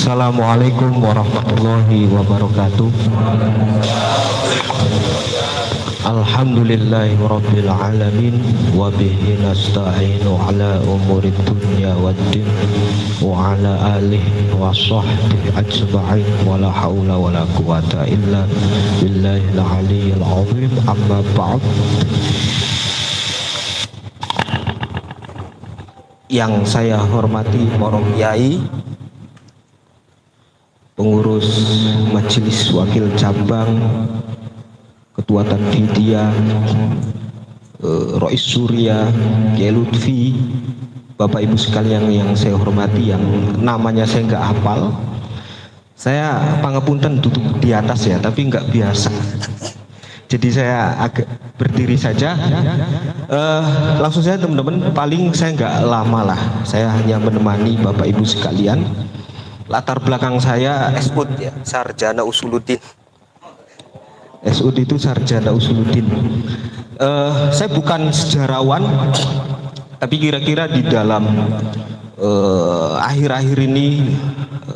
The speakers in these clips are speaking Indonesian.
Assalamualaikum warahmatullahi wabarakatuh. Alhamdulillahi rabbil alamin wa bihi nasta'inu ala umurid dunya waddin wa ala alihi wa sahbihi ajma'in wa la hawla wa la quwata illa billahil aliyyil azim. Amma ba'd. Yang saya hormati para kiai, pengurus majelis wakil cabang, ketua Tanfidiyah, Rois Surya, Kiai Lutfi, Bapak Ibu sekalian yang saya hormati, yang namanya saya nggak hafal. Saya pangapunten duduk di atas ya, tapi nggak biasa. Jadi saya agak berdiri saja. Langsung saja teman-teman, paling saya nggak lama lah. Saya hanya menemani Bapak Ibu sekalian. Latar belakang saya SUD ya, Sarjana Usuluddin. SUD itu Sarjana Usuluddin. Saya bukan sejarawan, tapi kira-kira di dalam akhir-akhir ini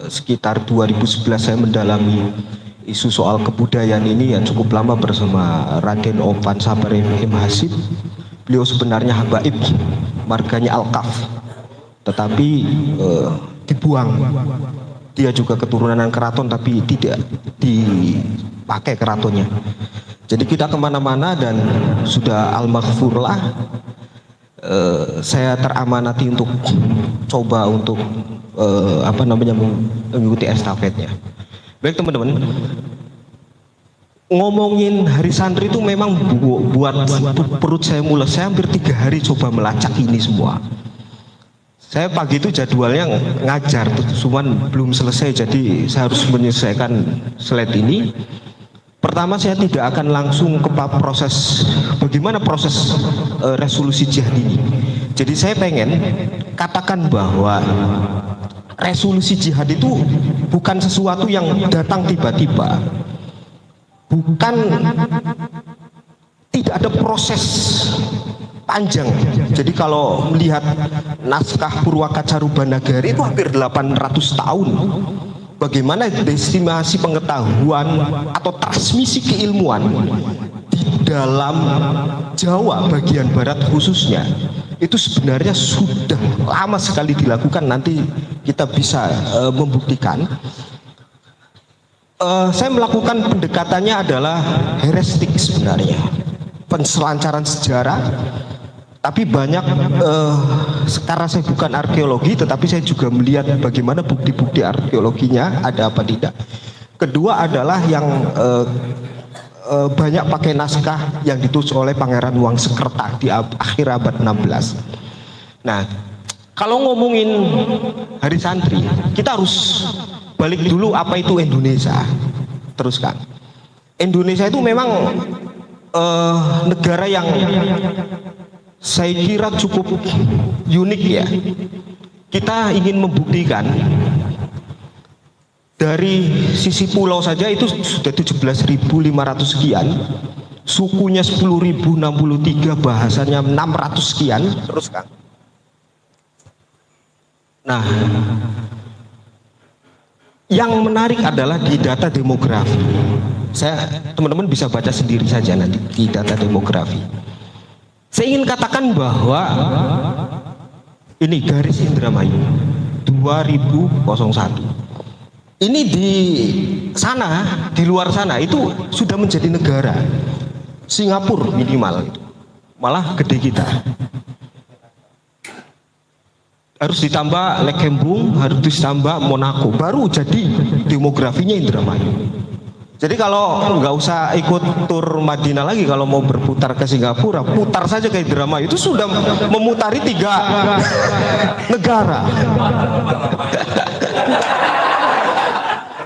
sekitar 2011 saya mendalami isu soal kebudayaan ini ya cukup lama bersama Raden Opan Sabar M. Hasib. Beliau sebenarnya habaib, marganya Alkaf, tetapi dibuang. Dia juga keturunan keraton tapi tidak dipakai keratonnya. Jadi kita kemana-mana dan sudah al-maghfur lah. Saya teramanati untuk coba untuk mengikuti estafetnya. Baik teman-teman, ngomongin hari santri itu memang buat perut saya mules. Saya hampir 3 hari coba melacak ini semua. Saya pagi itu jadwalnya ngajar, cuman belum selesai, jadi saya harus menyelesaikan slide ini. Pertama, saya tidak akan langsung ke proses bagaimana proses resolusi jihad ini. Jadi saya pengen katakan bahwa resolusi jihad itu bukan sesuatu yang datang tiba-tiba, bukan, tidak ada proses panjang. Jadi kalau melihat naskah Purwakaca Rubanagari itu hampir 800 tahun. Bagaimana estimasi pengetahuan atau transmisi keilmuan di dalam Jawa bagian barat khususnya itu sebenarnya sudah lama sekali dilakukan. Nanti kita bisa membuktikan. Saya melakukan pendekatannya adalah herestik sebenarnya, penselancaran sejarah. Tapi banyak, sekarang saya bukan arkeologi, tetapi saya juga melihat bagaimana bukti-bukti arkeologinya ada apa tidak. Kedua adalah yang banyak pakai naskah yang ditulis oleh Pangeran Wangsekerta di akhir abad 16. Nah, kalau ngomongin hari santri, kita harus balik dulu apa itu Indonesia. Teruskan. Indonesia itu memang negara yang saya kira cukup unik ya. Kita ingin membuktikan dari sisi pulau saja itu sudah 17.500 sekian, sukunya 10.063, bahasanya 600 sekian. Terus kan. Nah, yang menarik adalah di data demografi. Teman-teman bisa baca sendiri saja nanti di data demografi. Saya ingin katakan bahwa ini garis Indramayu 2001. Ini di sana, di luar sana itu sudah menjadi negara. Singapura minimal itu. Malah gede kita. Harus ditambah Lekembung, harus ditambah Monaco, baru jadi demografinya Indramayu. Jadi kalau nggak usah ikut tur Madinah lagi, kalau mau berputar ke Singapura, putar saja ke Indramayu, itu sudah memutari 3 negara.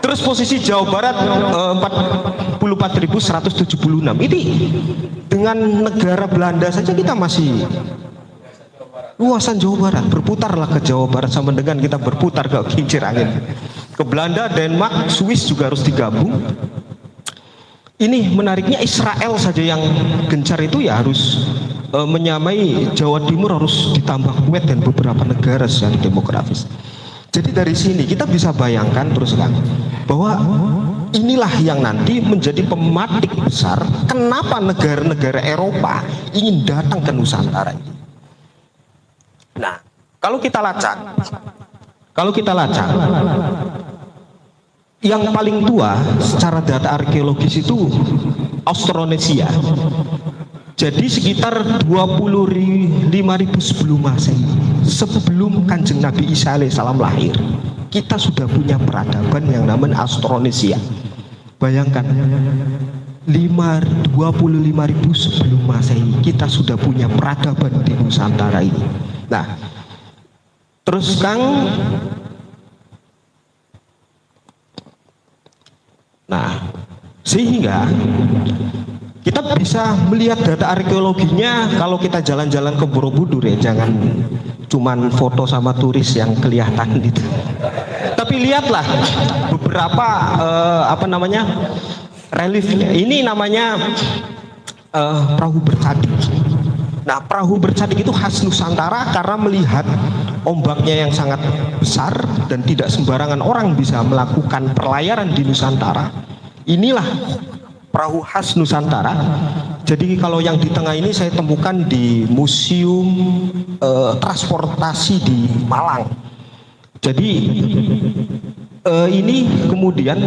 Terus posisi Jawa Barat 44.176. Ini dengan negara Belanda saja kita masih luasan Jawa Barat. Berputarlah ke Jawa Barat sama dengan kita berputar ke kincir angin. Ke Belanda, Denmark, Swiss juga harus digabung. Ini menariknya Israel saja yang gencar itu ya harus menyamai Jawa Timur, harus ditambah Kuwait dan beberapa negara secara demografis. Jadi dari sini kita bisa bayangkan terus kan, bahwa inilah yang nanti menjadi pematik besar kenapa negara-negara Eropa ingin datang ke Nusantara ini. Nah, kalau kita lacak, yang paling tua secara data arkeologis itu Austronesia. Jadi sekitar 25.000 sebelum Masehi, sebelum Kanjeng Nabi Isa alaihissalam lahir, kita sudah punya peradaban yang namanya Austronesia. Bayangkan, 25.000 sebelum Masehi kita sudah punya peradaban di Nusantara ini. Nah, terus Kang, sehingga kita bisa melihat data arkeologinya kalau kita jalan-jalan ke Borobudur ya, jangan cuman foto sama turis yang kelihatan gitu. Tapi lihatlah beberapa reliefnya. Ini namanya perahu bercadik. Nah, perahu bercadik itu khas Nusantara karena melihat ombaknya yang sangat besar dan tidak sembarangan orang bisa melakukan perlayaran di Nusantara. Inilah perahu khas Nusantara. Jadi kalau yang di tengah ini saya temukan di Museum Transportasi di Malang. Jadi ini kemudian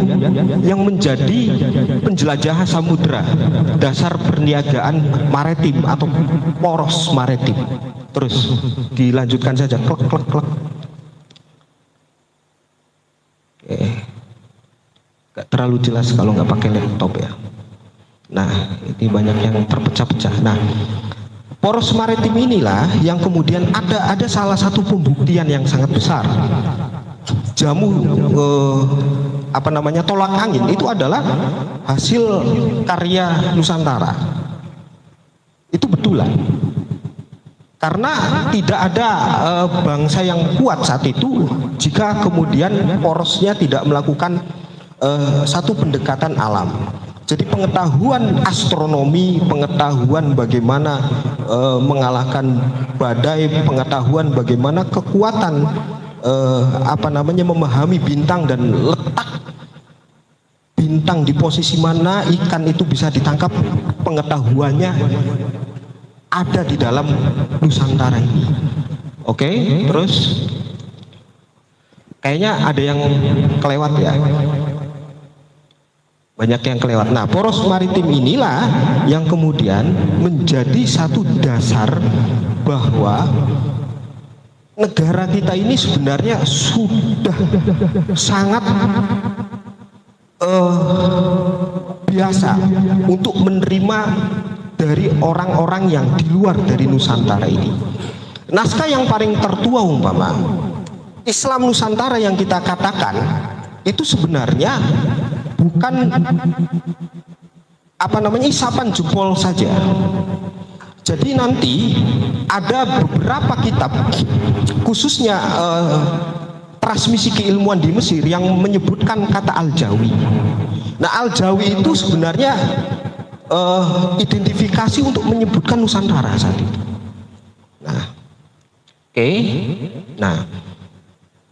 yang menjadi penjelajahan samudra, dasar perniagaan maritim atau poros maritim. Terus dilanjutkan saja, klek klek klek. Gak terlalu jelas kalau nggak pakai laptop ya. Nah, ini banyak yang terpecah-pecah. Nah, poros maritim inilah yang kemudian ada salah satu pembuktian yang sangat besar. Jamu tolak angin itu adalah hasil karya Nusantara. Itu betulan. Karena tidak ada bangsa yang kuat saat itu jika kemudian porosnya tidak melakukan satu pendekatan alam. Jadi pengetahuan astronomi, pengetahuan bagaimana mengalahkan badai, pengetahuan bagaimana kekuatan memahami bintang dan letak bintang di posisi mana ikan itu bisa ditangkap, pengetahuannya ada di dalam Nusantara ini. Oke, terus kayaknya ada yang kelewat ya. Banyak yang kelewat. Nah, poros maritim inilah yang kemudian menjadi satu dasar bahwa negara kita ini sebenarnya sudah sangat biasa untuk menerima dari orang-orang yang di luar dari Nusantara ini. Naskah yang paling tertua umpama Islam Nusantara yang kita katakan itu sebenarnya bukan isapan jempol saja. Jadi nanti ada beberapa kitab khususnya transmisi keilmuan di Mesir yang menyebutkan kata Al-Jawi. Nah, Al-Jawi itu sebenarnya identifikasi untuk menyebutkan Nusantara saat itu. Nah, oke. Nah,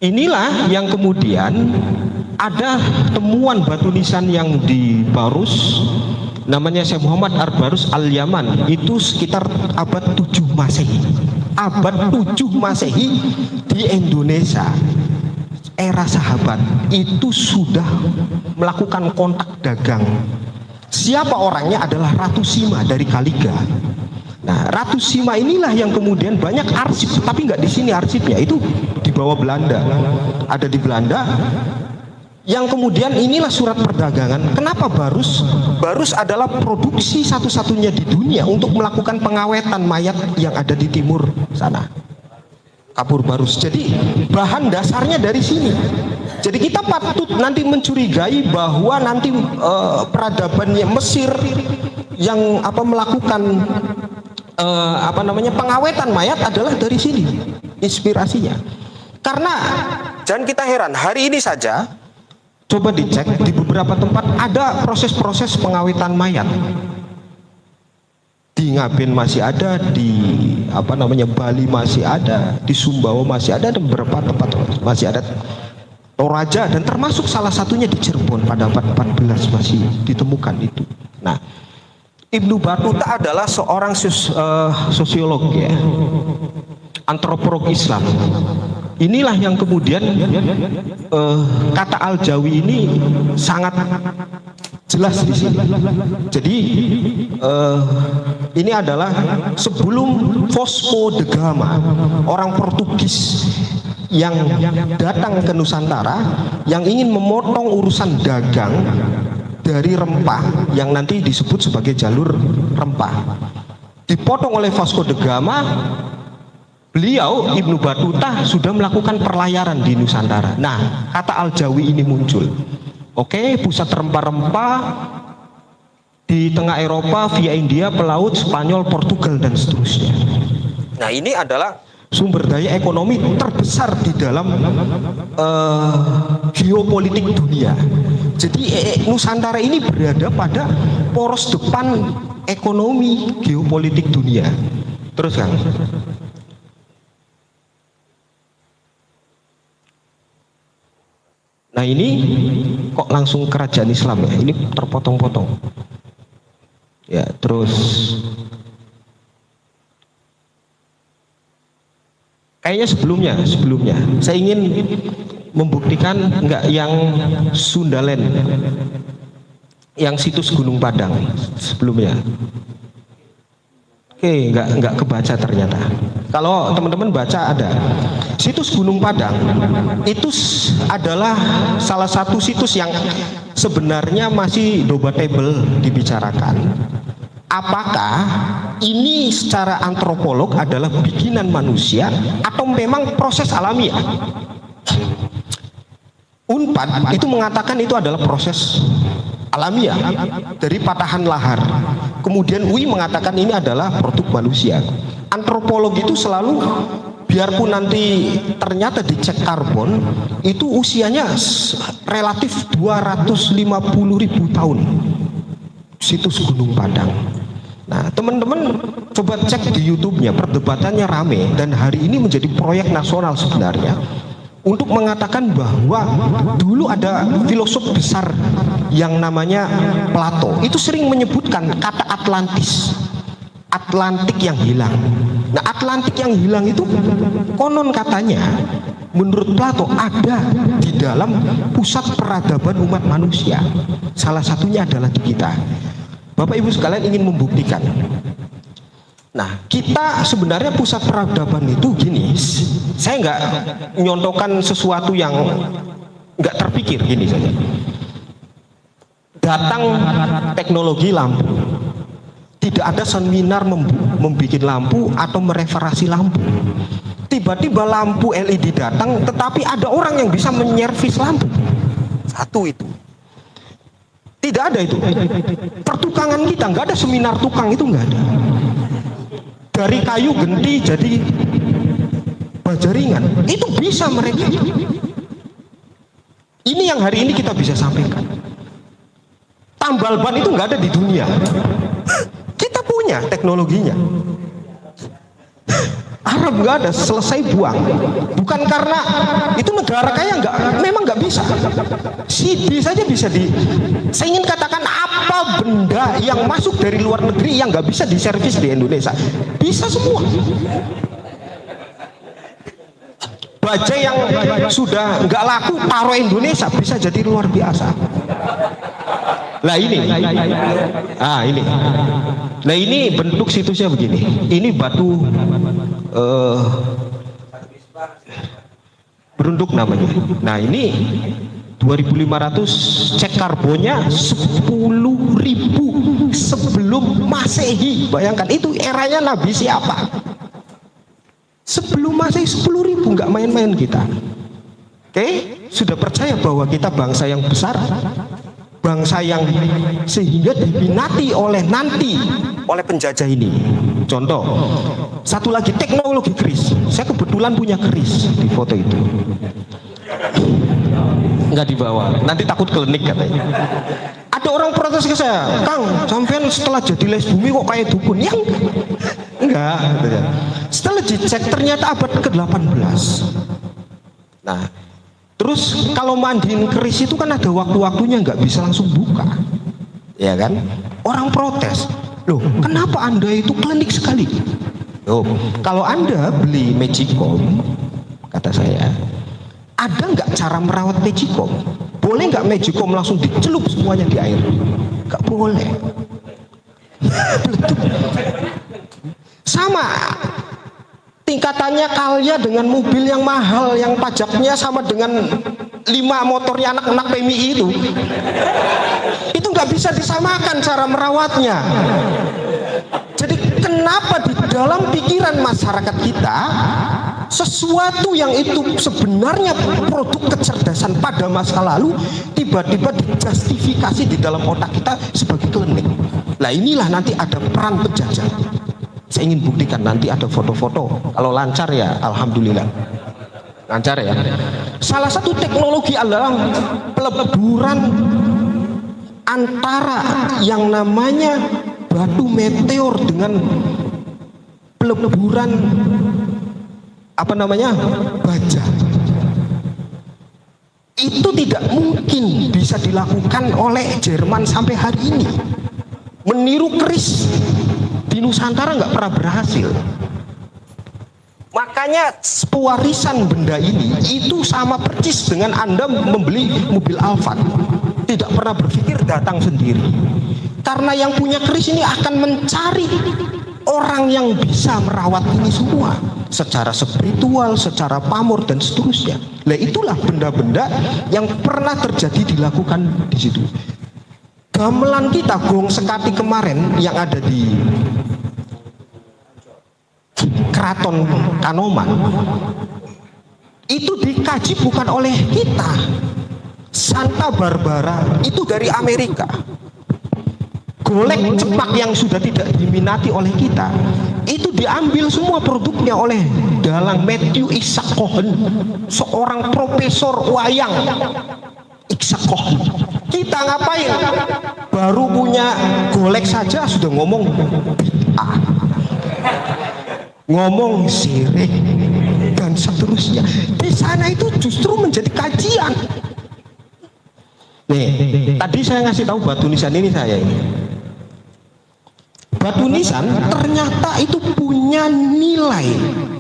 inilah yang kemudian ada temuan batu nisan yang di Barus, namanya Syekh Muhammad Ar-Barus Al-Yaman, itu sekitar abad 7 Masehi. Abad 7 Masehi di Indonesia, era sahabat, itu sudah melakukan kontak dagang. Siapa orangnya? Adalah Ratu Sima dari Kaliga. Nah, Ratu Sima inilah yang kemudian banyak arsip, tapi nggak di sini arsipnya, itu di bawah Belanda. Ada di Belanda. Yang kemudian inilah surat perdagangan. Kenapa Barus? Barus adalah produksi satu-satunya di dunia untuk melakukan pengawetan mayat yang ada di timur sana. Kapur Barus. Jadi bahan dasarnya dari sini. Jadi kita patut nanti mencurigai bahwa nanti peradabannya Mesir yang melakukan pengawetan mayat adalah dari sini inspirasinya. Karena jangan kita heran, hari ini saja coba dicek di beberapa tempat ada proses-proses pengawetan mayat. Di di Ngaben masih ada, di Bali masih ada, di Sumbawa masih ada, dan beberapa tempat masih ada Toraja, dan termasuk salah satunya di Cirebon pada abad 14 masih ditemukan itu. Nah, Ibnu Battuta adalah seorang sosiolog ya, antropolog Islam. Inilah yang kemudian kata Al-Jawi ini sangat jelas di sini. Jadi ini adalah sebelum Vasco da Gama, orang Portugis yang datang ke Nusantara yang ingin memotong urusan dagang dari rempah yang nanti disebut sebagai jalur rempah. Dipotong oleh Vasco da Gama, beliau Ibnu Battuta sudah melakukan perlayaran di Nusantara. Nah, kata Al-Jawi ini muncul. Oke, pusat rempah-rempah di tengah Eropa via India, pelaut, Spanyol, Portugal, dan seterusnya. Nah, ini adalah sumber daya ekonomi terbesar di dalam geopolitik dunia. Jadi Nusantara ini berada pada poros depan ekonomi geopolitik dunia. Terus kan? Nah, ini kok langsung kerajaan Islam ya? Ini terpotong-potong. Ya, terus kayaknya sebelumnya saya ingin membuktikan enggak yang Sundaland, yang situs Gunung Padang sebelumnya. Oke, enggak kebaca ternyata. Kalau teman-teman baca, ada situs Gunung Padang itu adalah salah satu situs yang sebenarnya masih debatable dibicarakan. Apakah ini secara antropolog adalah bikinan manusia atau memang proses alamiah? Unpad itu mengatakan itu adalah proses alamiah dari patahan lahar. Kemudian UI mengatakan ini adalah produk manusia. Antropolog itu selalu, biarpun nanti ternyata dicek karbon, itu usianya relatif 250.000 tahun situs Gunung Padang. Nah, teman-teman coba cek di YouTube-nya, perdebatannya rame, dan hari ini menjadi proyek nasional sebenarnya untuk mengatakan bahwa dulu ada filosof besar yang namanya Plato, itu sering menyebutkan kata Atlantis, Atlantik yang hilang. Nah, Atlantik yang hilang itu konon katanya menurut Plato ada di dalam pusat peradaban umat manusia. Salah satunya adalah di kita. Bapak Ibu sekalian ingin membuktikan. Nah, kita sebenarnya pusat peradaban itu gini. Saya nggak nyontokan sesuatu yang nggak terpikir, gini saja. Datang teknologi lampu. Tidak ada seminar membuat lampu atau mereparasi lampu. Tiba-tiba lampu LED datang, tetapi ada orang yang bisa menyervis lampu. Satu itu. Tidak ada itu. Pertukangan kita nggak ada, seminar tukang itu nggak ada. Dari kayu genti jadi baja ringan, itu bisa mereka. Ini yang hari ini kita bisa sampaikan. Tambal ban itu nggak ada di dunia. Kita punya teknologinya. Arab nggak ada, selesai buang. Bukan karena itu negara kaya, memang nggak bisa. CD saja bisa saya ingin katakan, apa benda yang masuk dari luar negeri yang nggak bisa diservis di Indonesia, bisa semua. Baja yang sudah nggak laku taruh Indonesia bisa jadi luar biasa. Lah ini, ini. Nah, ini bentuk situsnya begini. Ini batu berunduk namanya. Nah, ini 2.500, cek karbonnya 10.000 sebelum Masehi. Bayangkan itu eranya Nabi siapa? Sebelum Masehi 10.000, nggak main-main kita. Oke, sudah percaya bahwa kita bangsa yang besar, bangsa yang sehingga diminati oleh penjajah ini. Contoh, satu lagi, teknologi keris. Saya kebetulan punya keris di foto itu. Nggak dibawa, nanti takut klinik katanya. Ada orang protes ke saya, Kang, sampean setelah jadi les bumi kok kayak dukun? Yang enggak. Setelah dicek ternyata abad ke-18. Nah, terus kalau mandiin keris itu kan ada waktu-waktunya, nggak bisa langsung buka, ya kan? Orang protes, loh kenapa Anda itu klinik sekali? Loh, kalau Anda beli Magicom, kata saya, ada nggak cara merawat Magicom? Boleh nggak Magicom langsung dicelup semuanya di air? Nggak boleh. Sama tingkatannya Calya dengan mobil yang mahal yang pajaknya sama dengan 5 motornya anak-anak PMI itu nggak bisa disamakan cara merawatnya. Jadi kenapa di dalam pikiran masyarakat kita sesuatu yang itu sebenarnya produk kecerdasan pada masa lalu tiba-tiba dijustifikasi di dalam otak kita sebagai klinik. Nah inilah nanti ada peran penjajah. Saya ingin buktikan, nanti ada foto-foto. Kalau lancar ya alhamdulillah. Lancar ya. Salah satu teknologi adalah peleburan antara yang namanya batu meteor dengan peleburan baja. Itu tidak mungkin bisa dilakukan oleh Jerman sampai hari ini. Meniru keris di Nusantara nggak pernah berhasil. Makanya pewarisan benda ini itu sama persis dengan Anda membeli mobil Alphard. Tidak pernah berpikir datang sendiri. Karena yang punya keris ini akan mencari orang yang bisa merawat ini semua secara spiritual, secara pamor dan seterusnya. Nah itulah benda-benda yang pernah terjadi dilakukan di situ. Gamelan kita gong sekati kemarin yang ada di Keraton Kanoman itu dikaji bukan oleh kita. Santa Barbara itu dari Amerika. Golek cepak yang sudah tidak diminati oleh kita itu diambil semua produknya oleh Dalang Matthew Isaac Cohen, seorang profesor wayang. Isaac Cohen. Kita ngapain? Baru punya golek saja sudah ngomong bid'ah, ngomong syirik dan seterusnya. Di sana itu justru menjadi kajian. Nih, tadi saya ngasih tahu batu nisan ini saya ini. Batu nisan ternyata itu punya nilai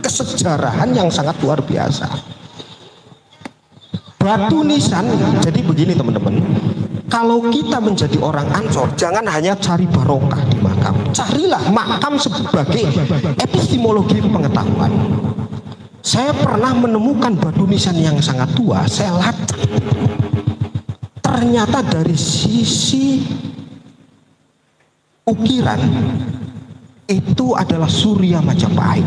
kesejarahan yang sangat luar biasa. Batu nisan, jadi begini teman-teman, kalau kita menjadi orang Ansor, jangan hanya cari barokah di makam, carilah makam sebagai epistemologi pengetahuan. Saya pernah menemukan batu nisan yang sangat tua, saya lacak. Ternyata dari sisi ukiran itu adalah Surya Majapahit.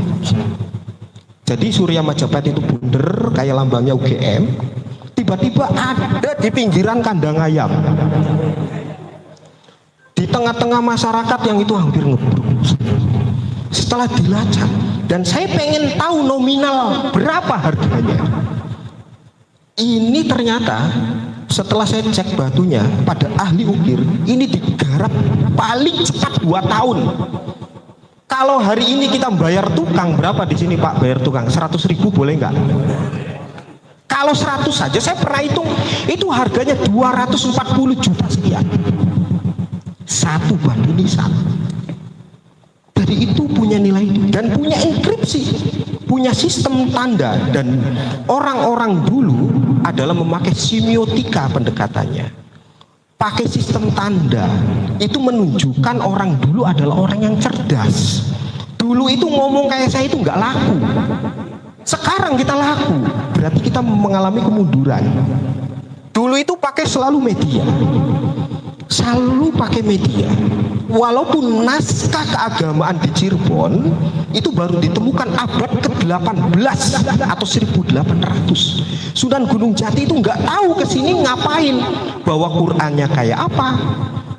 Jadi Surya Majapahit itu bunder kayak lambangnya UGM. Tiba-tiba ada di pinggiran kandang ayam, di tengah-tengah masyarakat yang itu hampir ngebruk. Setelah dilacak, dan saya pengen tahu nominal berapa harganya. Ini ternyata setelah saya cek batunya pada ahli ukir, ini digarap paling cepat 2 tahun. Kalau hari ini kita bayar tukang berapa di sini Pak? Bayar tukang 100.000 boleh nggak? Kalau 100 saja saya pernah hitung itu harganya 240 juta sekian. Satu batu nisan. Jadi itu punya nilai dan punya enkripsi, punya sistem tanda, dan orang-orang dulu adalah memakai semiotika pendekatannya. Pakai sistem tanda itu menunjukkan orang dulu adalah orang yang cerdas. Dulu itu ngomong kayak saya itu nggak laku. Sekarang kita laku, berarti kita mengalami kemunduran. Dulu itu pakai selalu media, selalu pakai media. Walaupun naskah keagamaan di Cirebon itu baru ditemukan abad ke-18 atau 1800. Sunan Gunung Jati itu nggak tahu kesini ngapain, bawa Qur'annya kayak apa.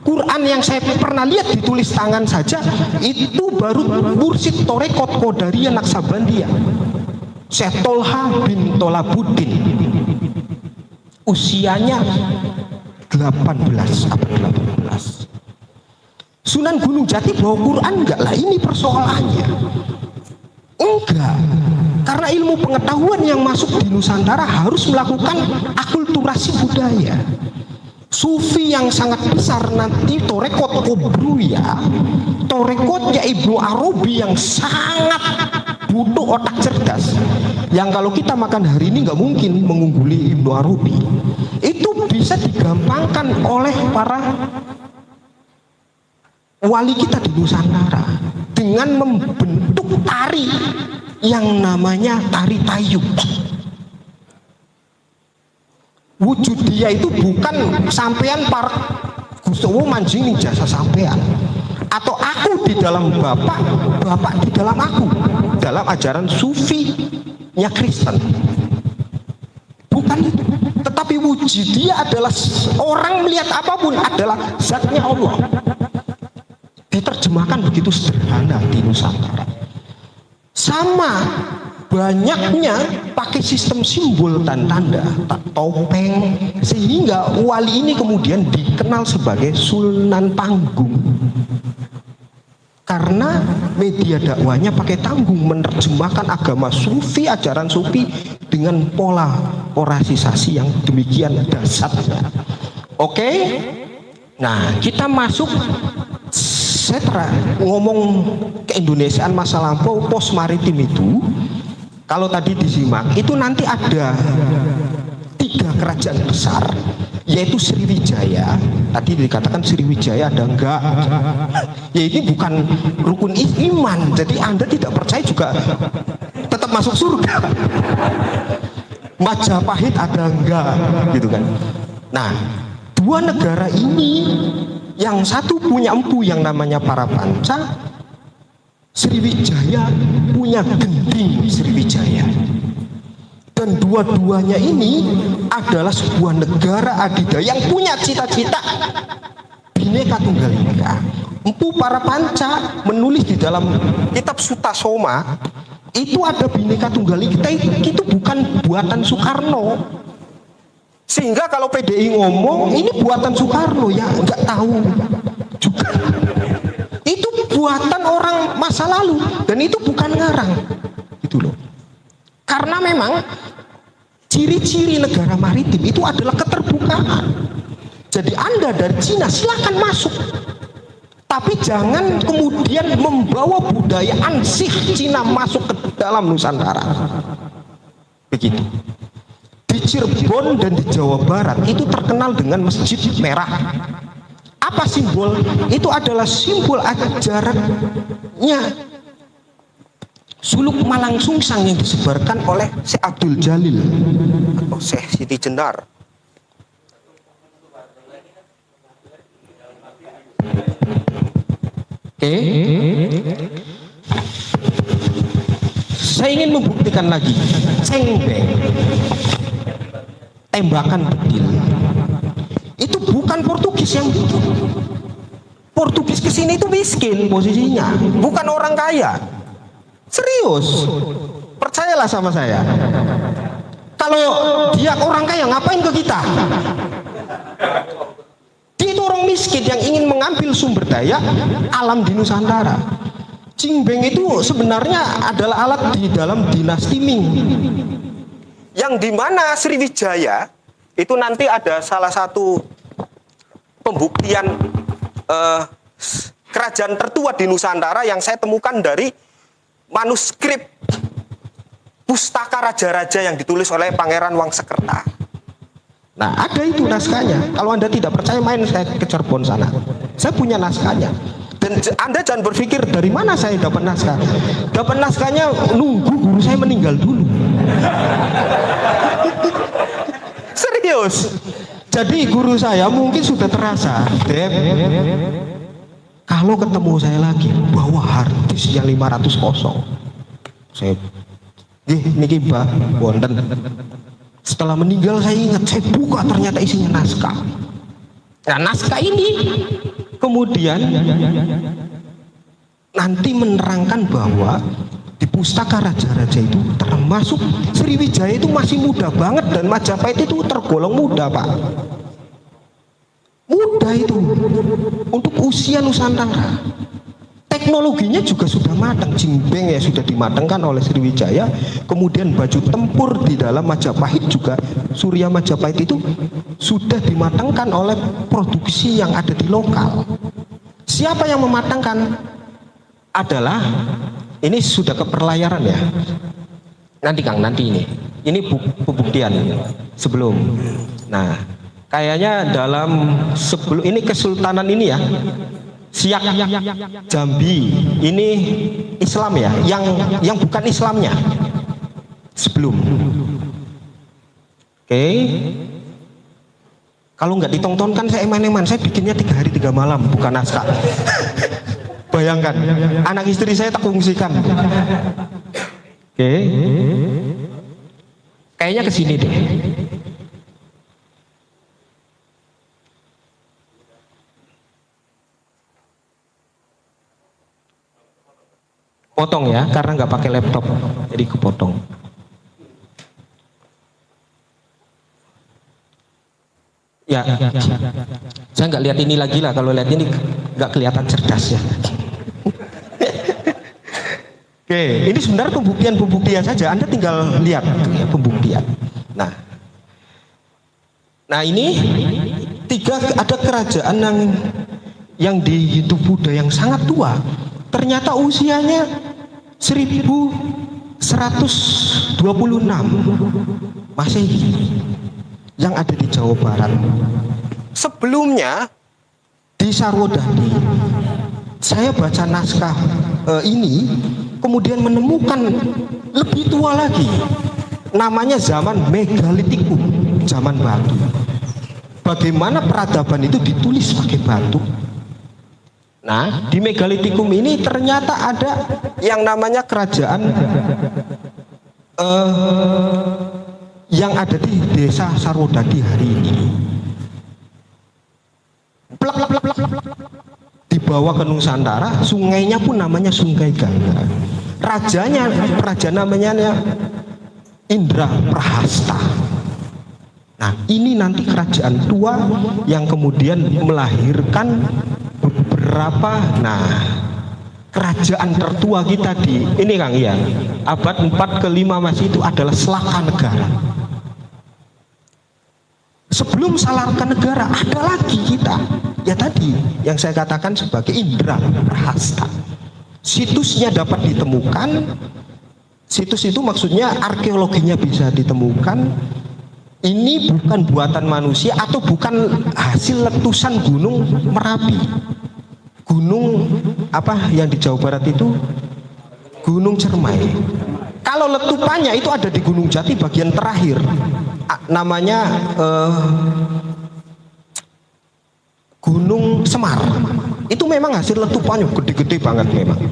Quran yang saya pernah lihat ditulis tangan saja itu baru Mursyid Torekot Qadariyah Naksabandiyah Syekh Tolha bin Tolabuddin, usianya 8 18, abad 18. Sunan Gunung Jati bawa Quran enggak lah, ini persoalannya. Enggak, karena ilmu pengetahuan yang masuk di Nusantara harus melakukan akulturasi budaya. Sufi yang sangat besar nanti torekot Kobruya, torekotnya Ibnu Arabi yang sangat butuh otak cerdas, yang kalau kita makan hari ini nggak mungkin mengungguli Ibnu Arabi. Itu bisa digampangkan oleh para wali kita di Nusantara dengan membentuk tari yang namanya tari tayub. Wujud dia itu bukan sampean par Gustowo manjing jasa sampean, atau aku di dalam bapak, bapak di dalam aku, dalam ajaran sufinya Kristen. Bukan itu, tetapi wujud dia adalah orang melihat apapun adalah zatnya Allah. Diterjemahkan begitu sederhana di Nusantara. Sama banyaknya pakai sistem simbol dan tanda, topeng, sehingga wali ini kemudian dikenal sebagai Sunan Tanggung. Karena media dakwahnya pakai tanggung, menerjemahkan agama sufi, ajaran sufi dengan pola orasisasi yang demikian dasarnya. Oke? Nah, kita masuk setelah ngomong keindonesiaan masa lampau pos maritim itu, kalau tadi disimak itu nanti ada 3 kerajaan besar, yaitu Sriwijaya. Tadi dikatakan Sriwijaya ada enggak? Ya ini bukan rukun iman, jadi Anda tidak percaya juga tetap masuk surga. Majapahit ada enggak? Gitu kan. Nah, 2 negara ini, yang satu punya empu yang namanya Parapanca, Sriwijaya punya gending Sriwijaya. Dan dua-duanya ini adalah sebuah negara adidaya yang punya cita-cita Bhinneka Tunggal Ika. Empu Parapanca menulis di dalam kitab Sutasoma, itu ada Bhinneka Tunggal Ika, itu bukan buatan Soekarno. Sehingga kalau PDI ngomong ini buatan Soekarno, ya nggak tahu juga. Itu buatan orang masa lalu dan itu bukan ngarang, gitu loh. Karena memang ciri-ciri negara maritim itu adalah keterbukaan. Jadi Anda dari Cina silahkan masuk, tapi jangan kemudian membawa budaya ansih Cina masuk ke dalam Nusantara. Begitu. Di Cirebon dan di Jawa Barat itu terkenal dengan Masjid Merah. Apa simbol? Itu adalah simbol ajarannya Suluk Malang Sungsang yang disebarkan oleh Syekh Abdul Jalil atau Syekh Siti Jenar. Oke. Saya ingin membuktikan lagi. Cengbeng, tembakan bedil, itu bukan Portugis yang bikin. Portugis kesini itu miskin posisinya, bukan orang kaya. Serius, percayalah sama saya. Kalau dia orang kaya ngapain ke kita? Dia itu orang miskin yang ingin mengambil sumber daya alam di Nusantara. Cingbeng itu sebenarnya adalah alat di dalam dinasti Ming, yang dimana Sriwijaya itu nanti ada salah satu pembuktian kerajaan tertua di Nusantara yang saya temukan dari manuskrip pustaka raja-raja yang ditulis oleh Pangeran Wangsakerta. Nah, ada itu naskahnya. Kalau Anda tidak percaya, main saya ke Cirebon sana. Saya punya naskahnya. Dan Anda jangan berpikir dari mana saya dapat naskah. Dapat naskahnya nunggu guru saya meninggal dulu. Serius. Jadi guru saya mungkin sudah terasa, Dep, kalau ketemu saya lagi bawa harddisk yang 500 kosong. Saya, niki Mbak, wonten. Setelah meninggal saya ingat, saya buka ternyata isinya naskah. Nah, naskah ini kemudian nanti menerangkan bahwa di pustaka raja-raja itu termasuk Sriwijaya itu masih muda banget dan Majapahit itu tergolong muda, Pak. muda itu untuk usia Nusantara. Teknologinya juga sudah matang, Jimbeng ya sudah dimatangkan oleh Sriwijaya, kemudian baju tempur di dalam Majapahit juga, Surya Majapahit itu sudah dimatangkan oleh produksi yang ada di lokal. Siapa yang mematangkan? Adalah, ini sudah ke perlayaran ya. Nanti Kang, nanti ini pembuktian sebelum. Nah, kayaknya dalam sebelum ini Kesultanan ini ya. Siak Jambi ini Islam ya, yang bukan Islamnya sebelum. Oke. Kalau nggak ditontonkan saya eman-eman, saya bikinnya 3 hari 3 malam bukan naskah. Bayangkan, anak istri saya tak fungsikan. Oke. Kayaknya kesini deh. Potong ya, karena nggak pakai laptop, jadi kepotong. Ya, saya nggak lihat ini lagi lah. Kalau lihat ini nggak kelihatan cerdas ya. Oke, ini sebenarnya pembuktian saja. Anda tinggal lihat ya, pembuktian. Nah ini ada kerajaan yang di Hindu Buddha yang sangat tua. Ternyata usianya 1126 Masehi yang ada di Jawa Barat. Sebelumnya di Sarwodadi saya baca naskah ini, kemudian menemukan lebih tua lagi, namanya zaman Megalitikum, zaman batu. Bagaimana peradaban itu ditulis pakai batu. Nah, di Megalitikum ini ternyata ada yang namanya kerajaan yang ada di desa Sarwodadi hari ini. Dibawa ke Nusantara, sungainya pun namanya Sungai Gangga. Raja namanya Indra Prahasta. Nah, ini nanti kerajaan tua yang kemudian melahirkan beberapa, kerajaan tertua kita di ini Kang ya, abad 4 ke 5 Masih itu adalah Salaka Negara. Sebelum Salaka Negara ada lagi kita, ya tadi yang saya katakan sebagai Indra Prahasta. Situsnya dapat ditemukan, situs itu maksudnya arkeologinya bisa ditemukan. Ini bukan buatan manusia atau bukan hasil letusan Gunung Merapi. Gunung apa yang di Jawa Barat itu? Gunung Cermai. Kalau letupannya itu ada di Gunung Jati bagian terakhir. Namanya Gunung Semar. Itu memang hasil letupannya gede-gede banget memang.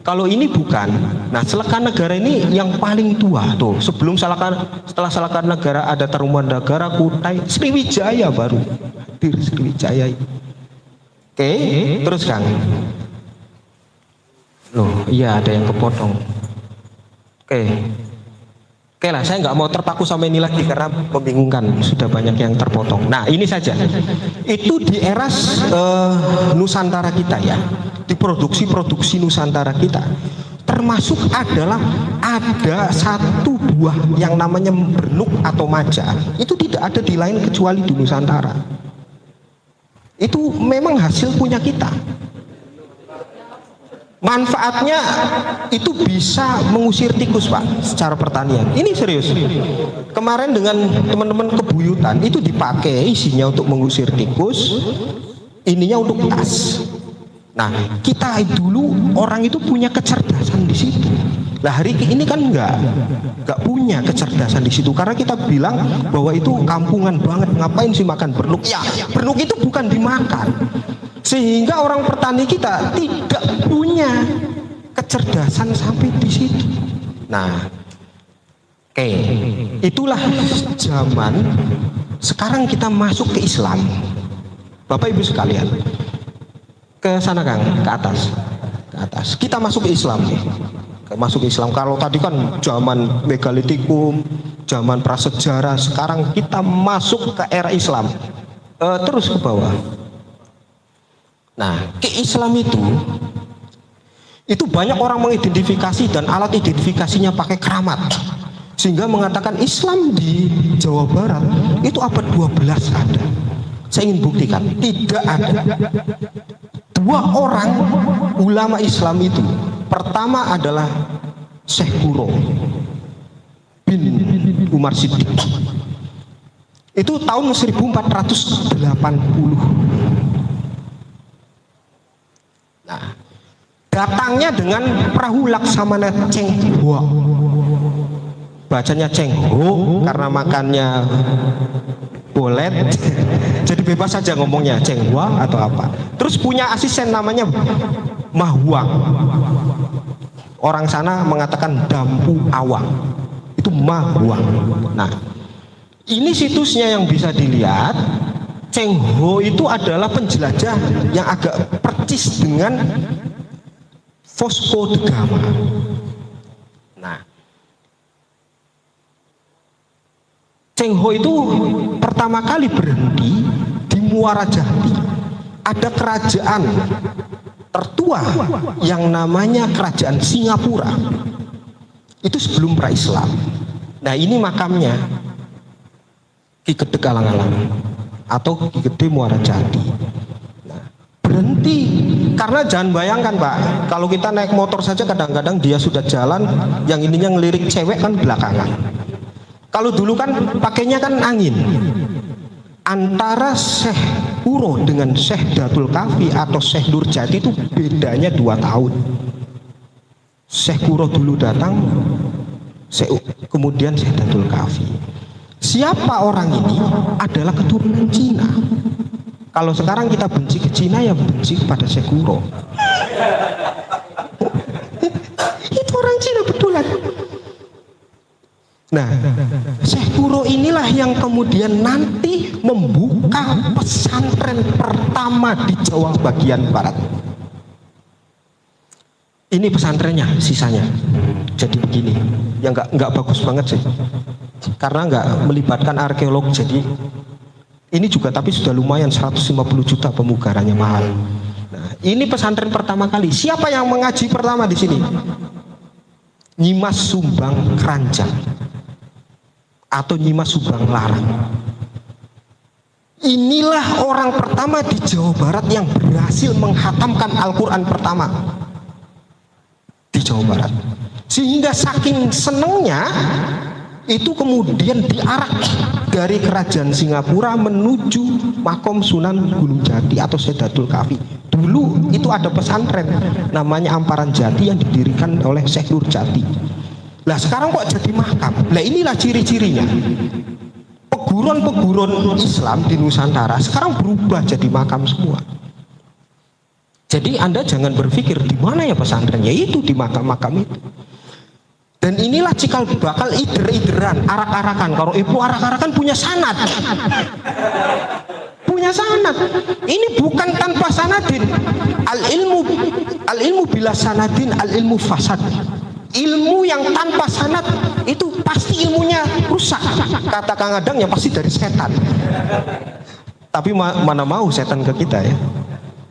Kalau ini bukan. Nah, Salaka Negara ini yang paling tua tuh. Setelah Salaka Negara ada Tarumanagara, Kutai, Sriwijaya baru hadir Sriwijaya. Oke, terus Kang. Loh, iya ada yang kepotong. Oke lah, saya nggak mau terpaku sama ini lagi karena membingungkan, sudah banyak yang terpotong. Nah, ini saja. Itu di era Nusantara kita ya, di produksi Nusantara kita. Termasuk adalah ada satu buah yang namanya bernuk atau maja. Itu tidak ada di lain kecuali di Nusantara. Itu memang hasil punya kita. Manfaatnya itu bisa mengusir tikus Pak secara pertanian. Ini serius. Kemarin dengan teman-teman kebuyutan itu dipakai isinya untuk mengusir tikus, ininya untuk tas. Nah, kita dulu orang itu punya kecerdasan di situ. Nah, hari ini kan nggak punya kecerdasan di situ karena kita bilang bahwa itu kampungan banget, ngapain sih makan bernuk? Ya, bernuk itu bukan dimakan. Sehingga orang petani kita tidak punya kecerdasan sampai di situ. Nah, itulah zaman sekarang kita masuk ke Islam. Bapak Ibu sekalian, ke sana Kang, ke atas. Kita masuk ke Islam nih. Masuk ke Islam. Kalau tadi kan zaman Megalitikum, zaman prasejarah, sekarang kita masuk ke era Islam. Terus ke bawah. Nah, ke Islam itu banyak orang mengidentifikasi dan alat identifikasinya pakai keramat, sehingga mengatakan Islam di Jawa Barat itu abad 12 ada. Saya ingin buktikan tidak ada. Dua orang ulama Islam itu, pertama adalah Syekh Kuro bin Umar Siddiq, itu tahun 1480. Nah, datangnya dengan perahu Laksamana Cenghua, bacanya Cengho karena makannya bolet jadi bebas saja ngomongnya Cenghua atau apa. Terus punya asisten namanya Mahuang, orang sana mengatakan Dampu Awang, itu Mahuang. Nah, ini situsnya yang bisa dilihat. Cengho itu adalah penjelajah yang agak percis dengan Vasco da Gama. Nah, Cengho itu pertama kali berhenti di Muara Jati. Ada kerajaan tertua yang namanya Kerajaan Singapura. Itu sebelum pra-Islam. Nah, ini makamnya Ki Gede Alang-alang atau Ki Gede Muara Jati. Nah, berhenti karena jangan bayangkan Pak, kalau kita naik motor saja kadang-kadang dia sudah jalan, yang ininya ngelirik cewek kan belakangan. Kalau dulu kan pakainya kan angin. Antara Syekh Kuro dengan Syekh Datul Kafi atau Syekh Nurjati itu bedanya 2 tahun. Syekh Kuro dulu datang, kemudian Syekh Datul Kafi. Siapa orang ini? Adalah keturunan Cina. Kalau sekarang kita benci ke Cina, ya benci kepada Syekh Kuro. Itu orang Cina betulan. Nah, Syekh Kuro inilah yang kemudian nanti membuka pesantren pertama di Jawa bagian barat. Ini pesantrennya, sisanya. Jadi begini, ya nggak bagus banget sih, karena nggak melibatkan arkeolog. Jadi ini juga tapi sudah lumayan 150 juta pemugarannya, mahal. Nah, ini pesantren pertama kali. Siapa yang mengaji pertama di sini? Nyimas Sumbang Keranjang atau Nyimas Subang Larang. Inilah orang pertama di Jawa Barat yang berhasil menghatamkan Al-Quran pertama di Jawa Barat. Sehingga saking senengnya itu kemudian diarak dari kerajaan Singapura menuju Makom Sunan Gunung Jati atau Sedatul Kafi. Dulu itu ada pesantren namanya Amparan Jati yang didirikan oleh Syekh Nurjati. Lah sekarang kok jadi makam? Lah inilah ciri-cirinya. Peguron-peguron Islam di Nusantara sekarang berubah jadi makam semua. Jadi Anda jangan berpikir di mana ya pesantrennya, itu di makam-makam itu. Dan inilah cikal bakal ider-ideran, arak-arakan. Kalau ibu arak-arakan punya sanad. Punya sanad. Ini bukan tanpa sanadin. Al-ilmu bila sanadin, al-ilmu fasad. Ilmu yang tanpa sanad itu pasti ilmunya rusak. Kata Kang Adang yang pasti dari setan. Tapi mana mau setan ke kita ya.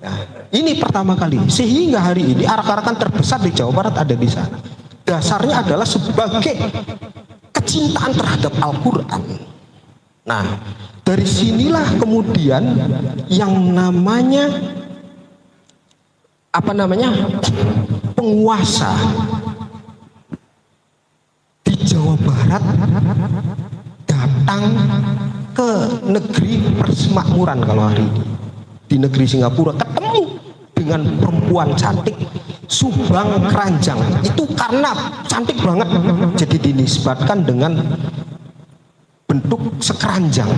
Nah, ini pertama kali. Sehingga hari ini arak-arakan terbesar di Jawa Barat ada di sana. Dasarnya adalah sebagai kecintaan terhadap Al-Quran. Nah, dari sinilah kemudian yang namanya penguasa Jawa Barat datang ke negeri persemakmuran. Kalau hari ini di negeri Singapura ketemu dengan perempuan cantik Subang Keranjang, itu karena cantik banget jadi dinisbatkan dengan bentuk sekeranjang,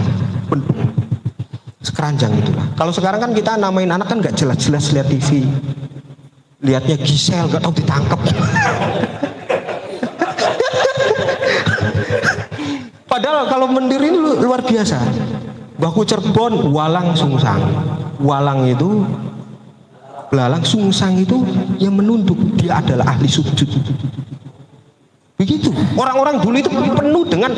bentuk sekeranjang itulah. Kalau sekarang kan kita namain anak kan nggak jelas-jelas, lihat TV lihatnya Gisel nggak tahu ditangkap. Padahal kalau Mendiri ini luar biasa. Baku Cirebon, Walang Sungsang. Walang itu belalang, Sungsang itu yang menunduk, dia adalah ahli sujud. Begitu. Orang-orang dulu itu penuh dengan,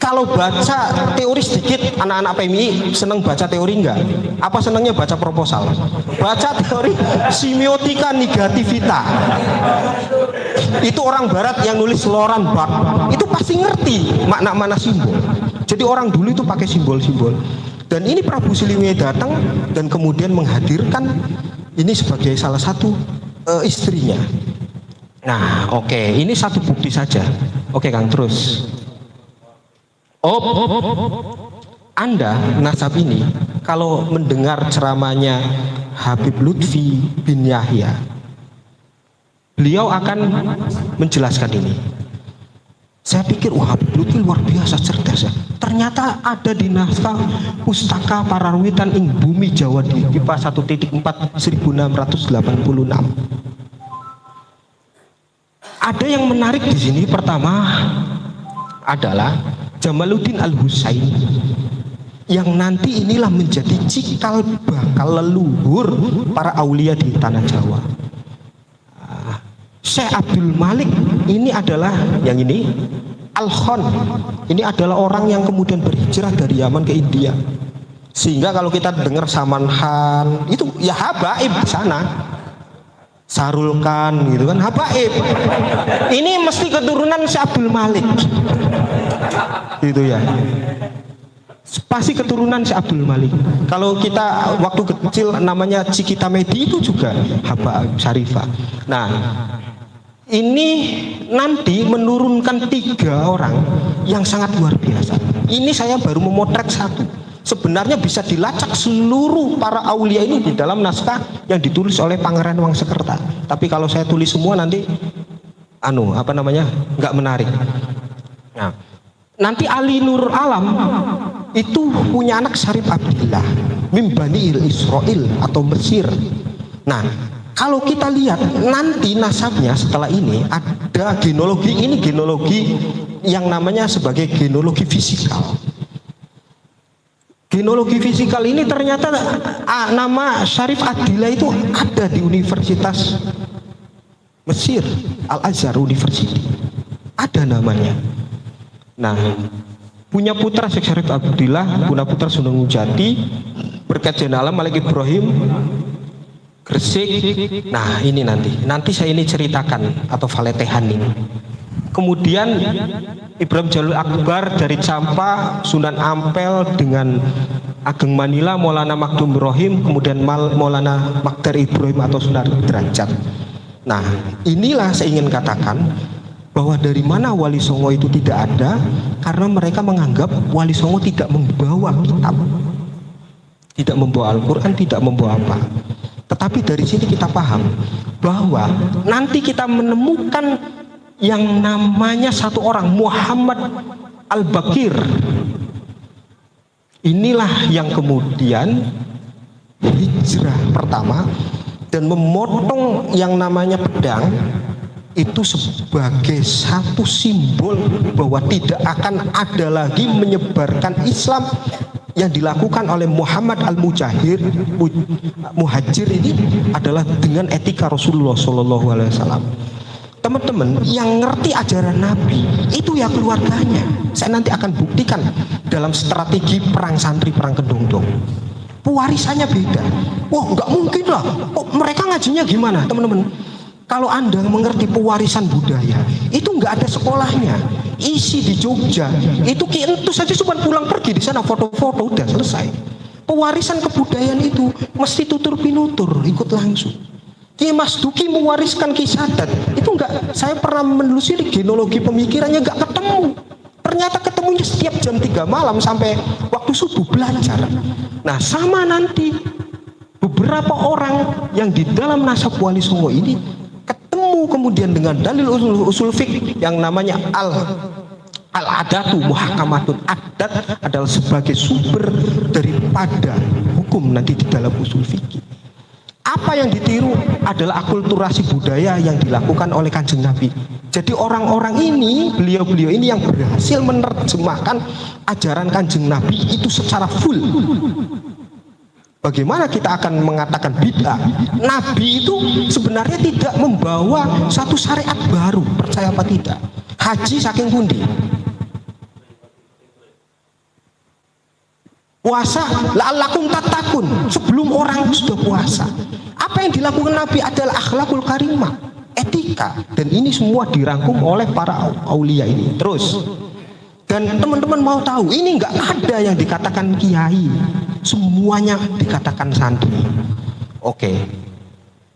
kalau baca teori sedikit, anak-anak PMI seneng baca teori enggak? Apa senengnya baca proposal? Baca teori semiotika negativita. Itu orang barat yang nulis Laurent Barthes itu pasti ngerti makna-makna simbol. Jadi orang dulu itu pakai simbol-simbol. Dan ini Prabu Siliwangi datang dan kemudian menghadirkan ini sebagai salah satu istrinya. Nah, oke, ini satu bukti saja. Oke, Kang, terus. Anda nasab ini kalau mendengar ceramahnya Habib Lutfi bin Yahya, beliau akan menjelaskan ini. Saya pikir, wah, Habib Lutfi luar biasa cerdas ya. Ternyata ada di naskah Pustaka Parawitan ing Bumi Jawa di IPA 1.4 1686. Ada yang menarik di sini. Pertama adalah Jamaluddin Al-Husaini, yang nanti inilah menjadi cikal bakal leluhur para aulia di tanah Jawa. Syekh Abdul Malik ini adalah yang ini Al-Khon, ini adalah orang yang kemudian berhijrah dari Yaman ke India. Sehingga kalau kita dengar Saman Khan itu ya habaib di sana, Sarul Khan gitu kan, habaib. Ini mesti keturunan Syekh Abdul Malik gitu ya, pasti keturunan Syekh Abdul Malik. Kalau kita waktu kecil namanya Cikita Medi itu juga habaib Syarifah. Nah, ini nanti menurunkan 3 orang yang sangat luar biasa. Ini saya baru memotret satu. Sebenarnya bisa dilacak seluruh para aulia ini di dalam naskah yang ditulis oleh Pangeran Wangsakerta. Tapi kalau saya tulis semua nanti nggak menarik. Nah, nanti Ali Nur Alam itu punya anak Syarif Abdillah Mim Bani Israil atau Mesir. Nah, kalau kita lihat nanti nasabnya setelah ini ada genealogi, ini genealogi yang namanya sebagai genealogi fisikal. Genealogi fisikal ini ternyata nama Syarif Abdillah itu ada di Universitas Mesir, Al-Azhar University. Ada namanya. Nah, punya putra Syekh Syarif Abdillah, punya putra Sunan Jati, berkat Jenalam Malik Ibrahim, Gresik. Nah, ini nanti saya ini ceritakan atau faletehan ini. Kemudian Ibrahim Jalil Akbar dari Campa, Sunan Ampel dengan Ageng Manila, Maulana Makdum Ibrahim, kemudian Maulana Makdar Ibrahim atau Sunan Derajat. Nah, inilah saya ingin katakan bahwa dari mana Wali Songo itu tidak ada, karena mereka menganggap Wali Songo tidak membawa kitab, tidak membawa Al-Quran, tidak membawa apa. Tetapi dari sini kita paham bahwa nanti kita menemukan yang namanya satu orang, Muhammad Al-Bakir. Inilah yang kemudian hijrah pertama dan memotong yang namanya pedang itu sebagai satu simbol bahwa tidak akan ada lagi menyebarkan Islam yang dilakukan oleh Muhammad Al-Muhajir ini adalah dengan etika Rasulullah SAW. Teman-teman yang ngerti ajaran Nabi itu ya keluarganya. Saya nanti akan buktikan dalam strategi perang santri, perang kedongdong. Pewarisannya beda. Wah, nggak mungkin lah. Oh, mereka ngajinya gimana, teman-teman? Kalau Anda mengerti pewarisan budaya, itu nggak ada sekolahnya. Isi di Jogja, itu Ki Entus saja cuma pulang pergi di sana foto-foto udah selesai. Pewarisan kebudayaan itu mesti tutur pinutur, ikut langsung. Ki Mas Duki mewariskan Ki Sadat, itu enggak, saya pernah menelusuri genealogi pemikirannya enggak ketemu. Ternyata ketemunya setiap jam 3 malam sampai waktu subuh belajar. Nah, sama nanti beberapa orang yang di dalam nasab Wali Songo ini ketemu kemudian dengan dalil usul fiqh yang namanya al-adatu muhakamatun. Adat adalah sebagai sumber daripada hukum nanti di dalam usul fikih. Apa yang ditiru adalah akulturasi budaya yang dilakukan oleh Kanjeng Nabi. Jadi orang-orang ini, beliau-beliau ini yang berhasil menerjemahkan ajaran Kanjeng Nabi itu secara full. Bagaimana kita akan mengatakan bid'ah? Nabi itu sebenarnya tidak membawa satu syariat baru, percaya apa tidak? haji saking pundi? Puasa, la'allakum tattaqun, sebelum orang sudah puasa. Apa yang dilakukan Nabi adalah akhlakul karimah, etika, dan ini semua dirangkum oleh para aulia ini. Terus, dan teman-teman mau tahu, ini nggak ada yang dikatakan kiai, semuanya dikatakan santri. Oke.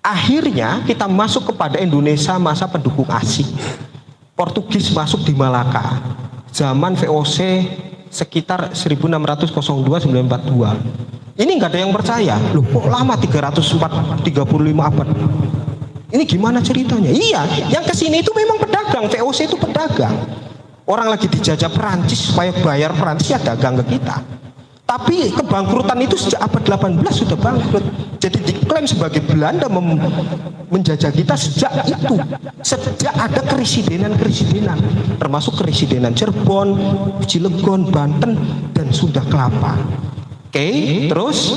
Akhirnya kita masuk kepada Indonesia masa pendukung asing. Portugis masuk di Malaka, zaman VOC sekitar 1602-942. Ini nggak ada yang percaya. Loh, kok lama 335 abad? Ini gimana ceritanya? Iya, yang kesini itu memang pedagang. VOC itu pedagang. Orang lagi dijajah Perancis, supaya bayar Perancis ya dagang ke kita. Tapi kebangkrutan itu sejak abad 18 sudah bangkrut. Jadi diklaim sebagai Belanda menjajah kita sejak itu. Sejak ada keresidenan, termasuk keresidenan Cirebon, Cilegon, Banten, dan Sunda Kelapa. Oke, terus,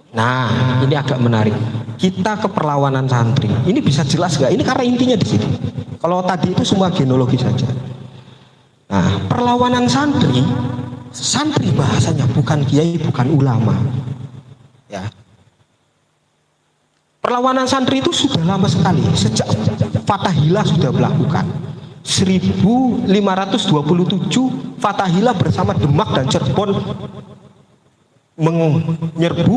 nah ini agak menarik. Kita ke perlawanan santri. Ini bisa jelas nggak? Ini karena intinya di situ. Kalau tadi itu semua genealogi saja. Nah, perlawanan santri bahasanya bukan kiai, bukan ulama. Ya. Perlawanan santri itu sudah lama sekali, sejak Fatahillah sudah melakukan. 1527 Fatahillah bersama Demak dan Cirebon menyerbu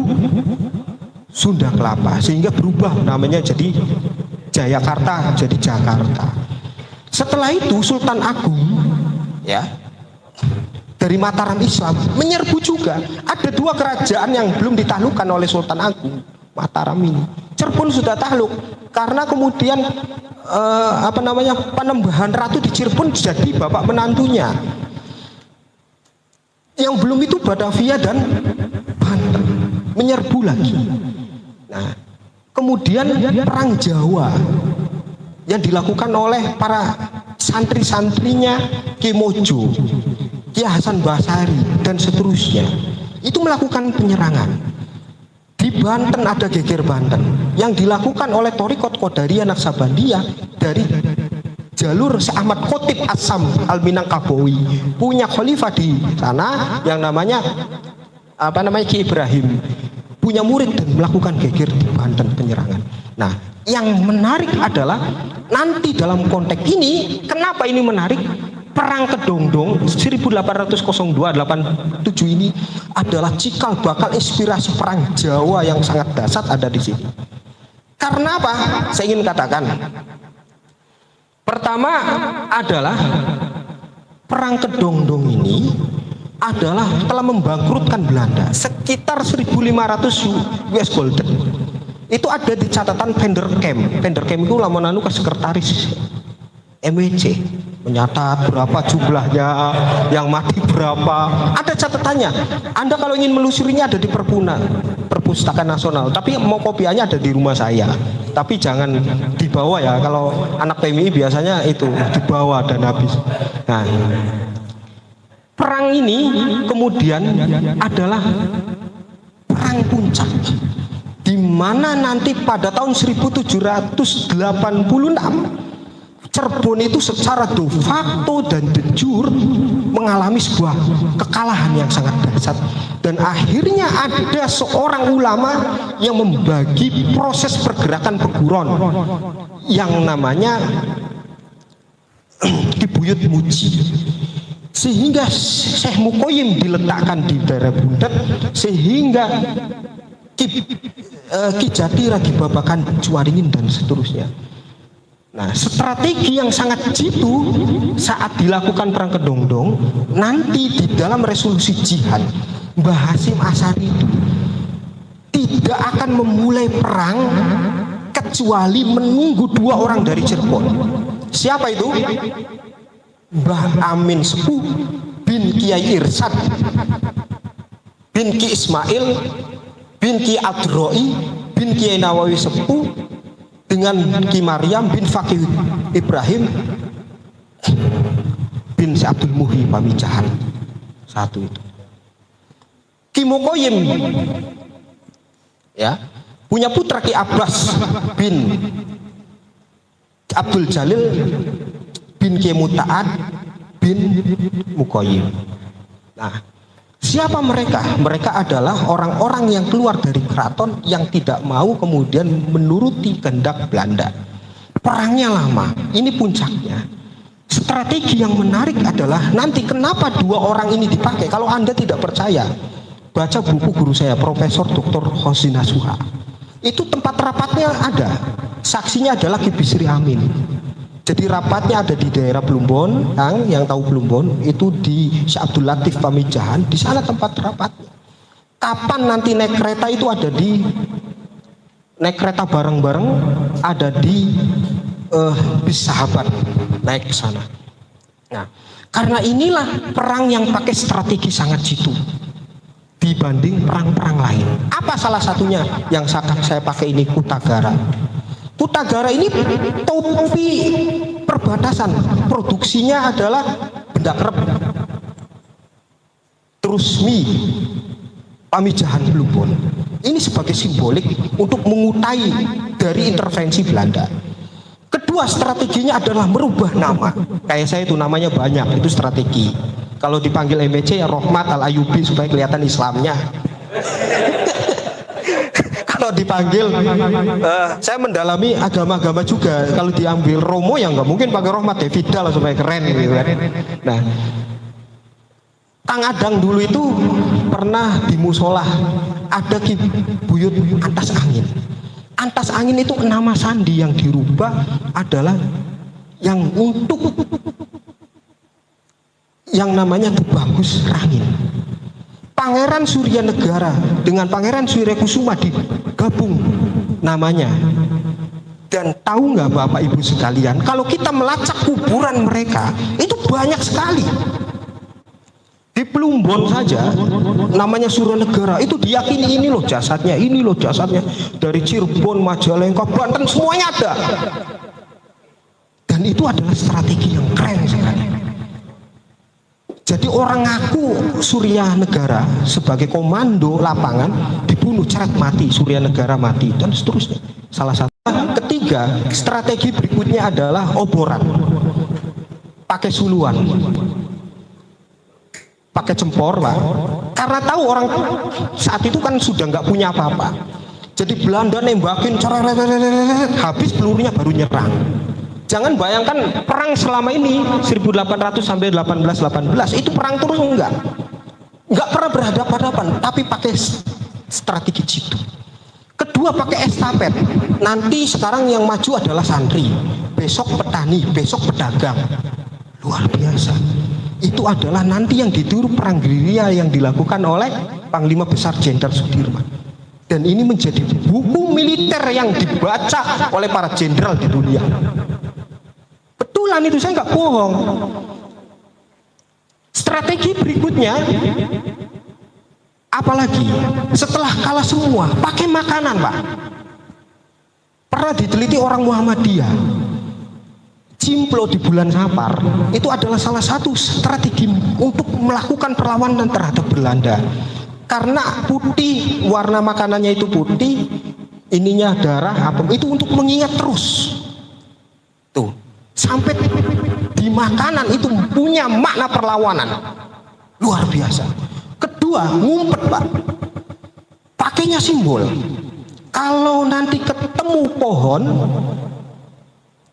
Sunda Kelapa, sehingga berubah namanya jadi Jayakarta, jadi Jakarta. Setelah itu Sultan Agung, ya, dari Mataram Islam menyerbu juga. Ada dua kerajaan yang belum ditaklukkan oleh Sultan Agung, Mataram ini. Cirebon sudah takluk karena kemudian Panembahan Ratu di Cirebon jadi bapak menantunya. Yang belum itu Batavia dan Banten menyerbu lagi. Nah, kemudian perang Jawa yang dilakukan oleh para santri-santrinya Ki Mojo, Ki Hasan Basari dan seterusnya, itu melakukan penyerangan. Di Banten ada geger Banten yang dilakukan oleh Thariqat Qadariyah Naksabandiyah dari jalur Ahmad Khotib Asam Al-Minangkabawi, punya khalifah di sana yang namanya Ki Ibrahim, punya murid dan melakukan geger di Banten penyerangan. Nah, yang menarik adalah nanti dalam konteks ini, kenapa ini menarik? Perang Kedongdong 1802-87 ini adalah cikal bakal inspirasi perang Jawa yang sangat dahsyat ada di sini. Karena apa? Saya ingin katakan, pertama adalah perang Kedongdong ini adalah telah membangkrutkan Belanda sekitar 1.500 US Golden. Itu ada di catatan Vanderkamp. Vanderkamp itu lamonanu ke sekretaris MWC, menyatat berapa jumlahnya, yang mati berapa, ada catatannya. Anda kalau ingin melusurinya ada di Perpustakaan Nasional, tapi mau kopiannya ada di rumah saya. Tapi jangan dibawa ya, kalau anak PMI biasanya itu dibawa dan habis. Nah, perang ini kemudian adalah perang puncak, di mana nanti pada tahun 1786 Cirebon itu secara de facto dan de jure mengalami sebuah kekalahan yang sangat dahsyat, dan akhirnya ada seorang ulama yang membagi proses pergerakan Peguron yang namanya Ki Buyut Muji, sehingga Syekh Mukoyim diletakkan di daerah Bundet, sehingga Ki Jati Ragi Babakan Cuaringin dan seterusnya. Nah, strategi yang sangat jitu saat dilakukan perang Kedongdong, nanti di dalam resolusi jihad Mbah Hasyim Asy'ari itu tidak akan memulai perang kecuali menunggu dua orang dari Cirebon. Siapa itu? Mbah Amin Sepuh bin Kiai Irsad bin Ki Ismail bin Ki Adroi bin Kiai Nawawi Sepuh dengan Ki Maryam bin Fakih Ibrahim bin Si Abdul Muhi Pamijahan. Satu itu. Ki Mukoyim, ya, punya putra Ki Abbas bin Abdul Jalil bin Kiai Muta'ad bin Muqayyim. Nah, siapa mereka? Mereka adalah orang-orang yang keluar dari keraton yang tidak mau kemudian menuruti kehendak Belanda. Perangnya lama, ini puncaknya. Strategi yang menarik adalah nanti kenapa dua orang ini dipakai. Kalau Anda tidak percaya, baca buku guru saya, Profesor Dr. Hosni Nasuha. Itu tempat rapatnya ada. Saksinya adalah Ki Bisri Amin. Jadi rapatnya ada di daerah Plumbon, yang tahu Plumbon itu di Syekh Abdul Latif Pamijahan, di sana tempat rapatnya. Kapan nanti naik kereta itu ada di naik kereta bareng-bareng ada di bis sahabat naik ke sana. Nah, karena inilah perang yang pakai strategi sangat jitu dibanding perang-perang lain. Apa salah satunya yang saya pakai ini? Kutagara. Kutagara ini topi perbatasan, produksinya adalah benda kerep. Terus Pamijahan Plumbon. Ini sebagai simbolik untuk mengutai dari intervensi Belanda. Kedua strateginya adalah merubah nama. Kayak saya itu namanya banyak, itu strategi. Kalau dipanggil MBC ya Rohmat Al-Ayubi supaya kelihatan Islamnya. Kalau dipanggil, saya mendalami agama-agama juga. Kalau diambil Romo ya nggak mungkin pakai Rohmat ya Fidal supaya keren gitu kan. Nah, Kang Adang dulu itu pernah di musola ada Ki Buyut Antas Angin. Antas Angin itu nama sandi yang dirubah adalah yang untuk yang namanya Tubagus Rangin. Pangeran Surya Negara dengan Pangeran Suryakusuma digabung namanya. Dan tahu nggak Bapak Ibu sekalian, kalau kita melacak kuburan mereka itu banyak sekali. Di Plumbon saja namanya Surya Negara itu diyakini ini loh jasadnya, ini loh jasadnya. Dari Cirebon, Majalengka, Banten semuanya ada. Dan itu adalah strategi yang keren sekali. Jadi orang ngaku Surya Negara sebagai komando lapangan dibunuh, ceret mati, Surya Negara mati, dan seterusnya. Salah satu. Ketiga, strategi berikutnya adalah oboran. Pakai suluan. Pakai cempor lah. Karena tahu orang saat itu kan sudah nggak punya apa-apa. Jadi Belanda nembakin, habis pelurunya baru nyerang. Jangan bayangkan perang selama ini 1800 sampai 1818 itu perang terus enggak pernah berhadapan-hadapan, tapi pakai strategi jitu. Kedua pakai estafet. Nanti sekarang yang maju adalah santri, besok petani, besok pedagang. Luar biasa. Itu adalah nanti yang ditiru perang gerilya yang dilakukan oleh Panglima Besar Jenderal Sudirman. Dan ini menjadi buku militer yang dibaca oleh para jenderal di dunia. Betulan itu, saya nggak bohong. Strategi berikutnya, apalagi setelah kalah semua, pakai makanan, Pak. Pernah diteliti orang Muhammadiyah, Cimplo di bulan Sapar itu adalah salah satu strategi untuk melakukan perlawanan terhadap Belanda. Karena putih, warna makanannya itu putih, ininya darah, apa itu untuk mengingat terus. Tuh. Sampai di makanan itu punya makna perlawanan luar biasa. Kedua, ngumpet, Pak. Pakainya simbol. Kalau nanti ketemu pohon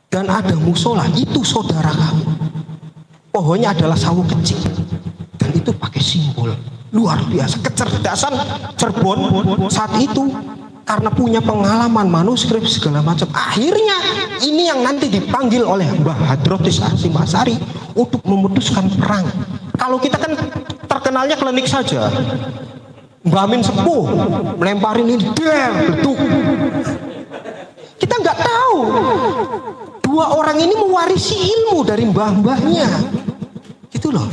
dan ada musola, itu saudara kamu. Pohonnya adalah sawo kecil dan itu pakai simbol. Luar biasa. Kecerdasan Cirebon saat itu karena punya pengalaman manuskrip segala macam, akhirnya ini yang nanti dipanggil oleh Mbah Hadrotis Hasyim Asy'ari untuk memutuskan perang. Kalau kita kan terkenalnya klinik saja, Mbah Amin Sepuh melemparin ini, betul. Kita nggak tahu dua orang ini mewarisi ilmu dari mbah-mbahnya, gitu loh.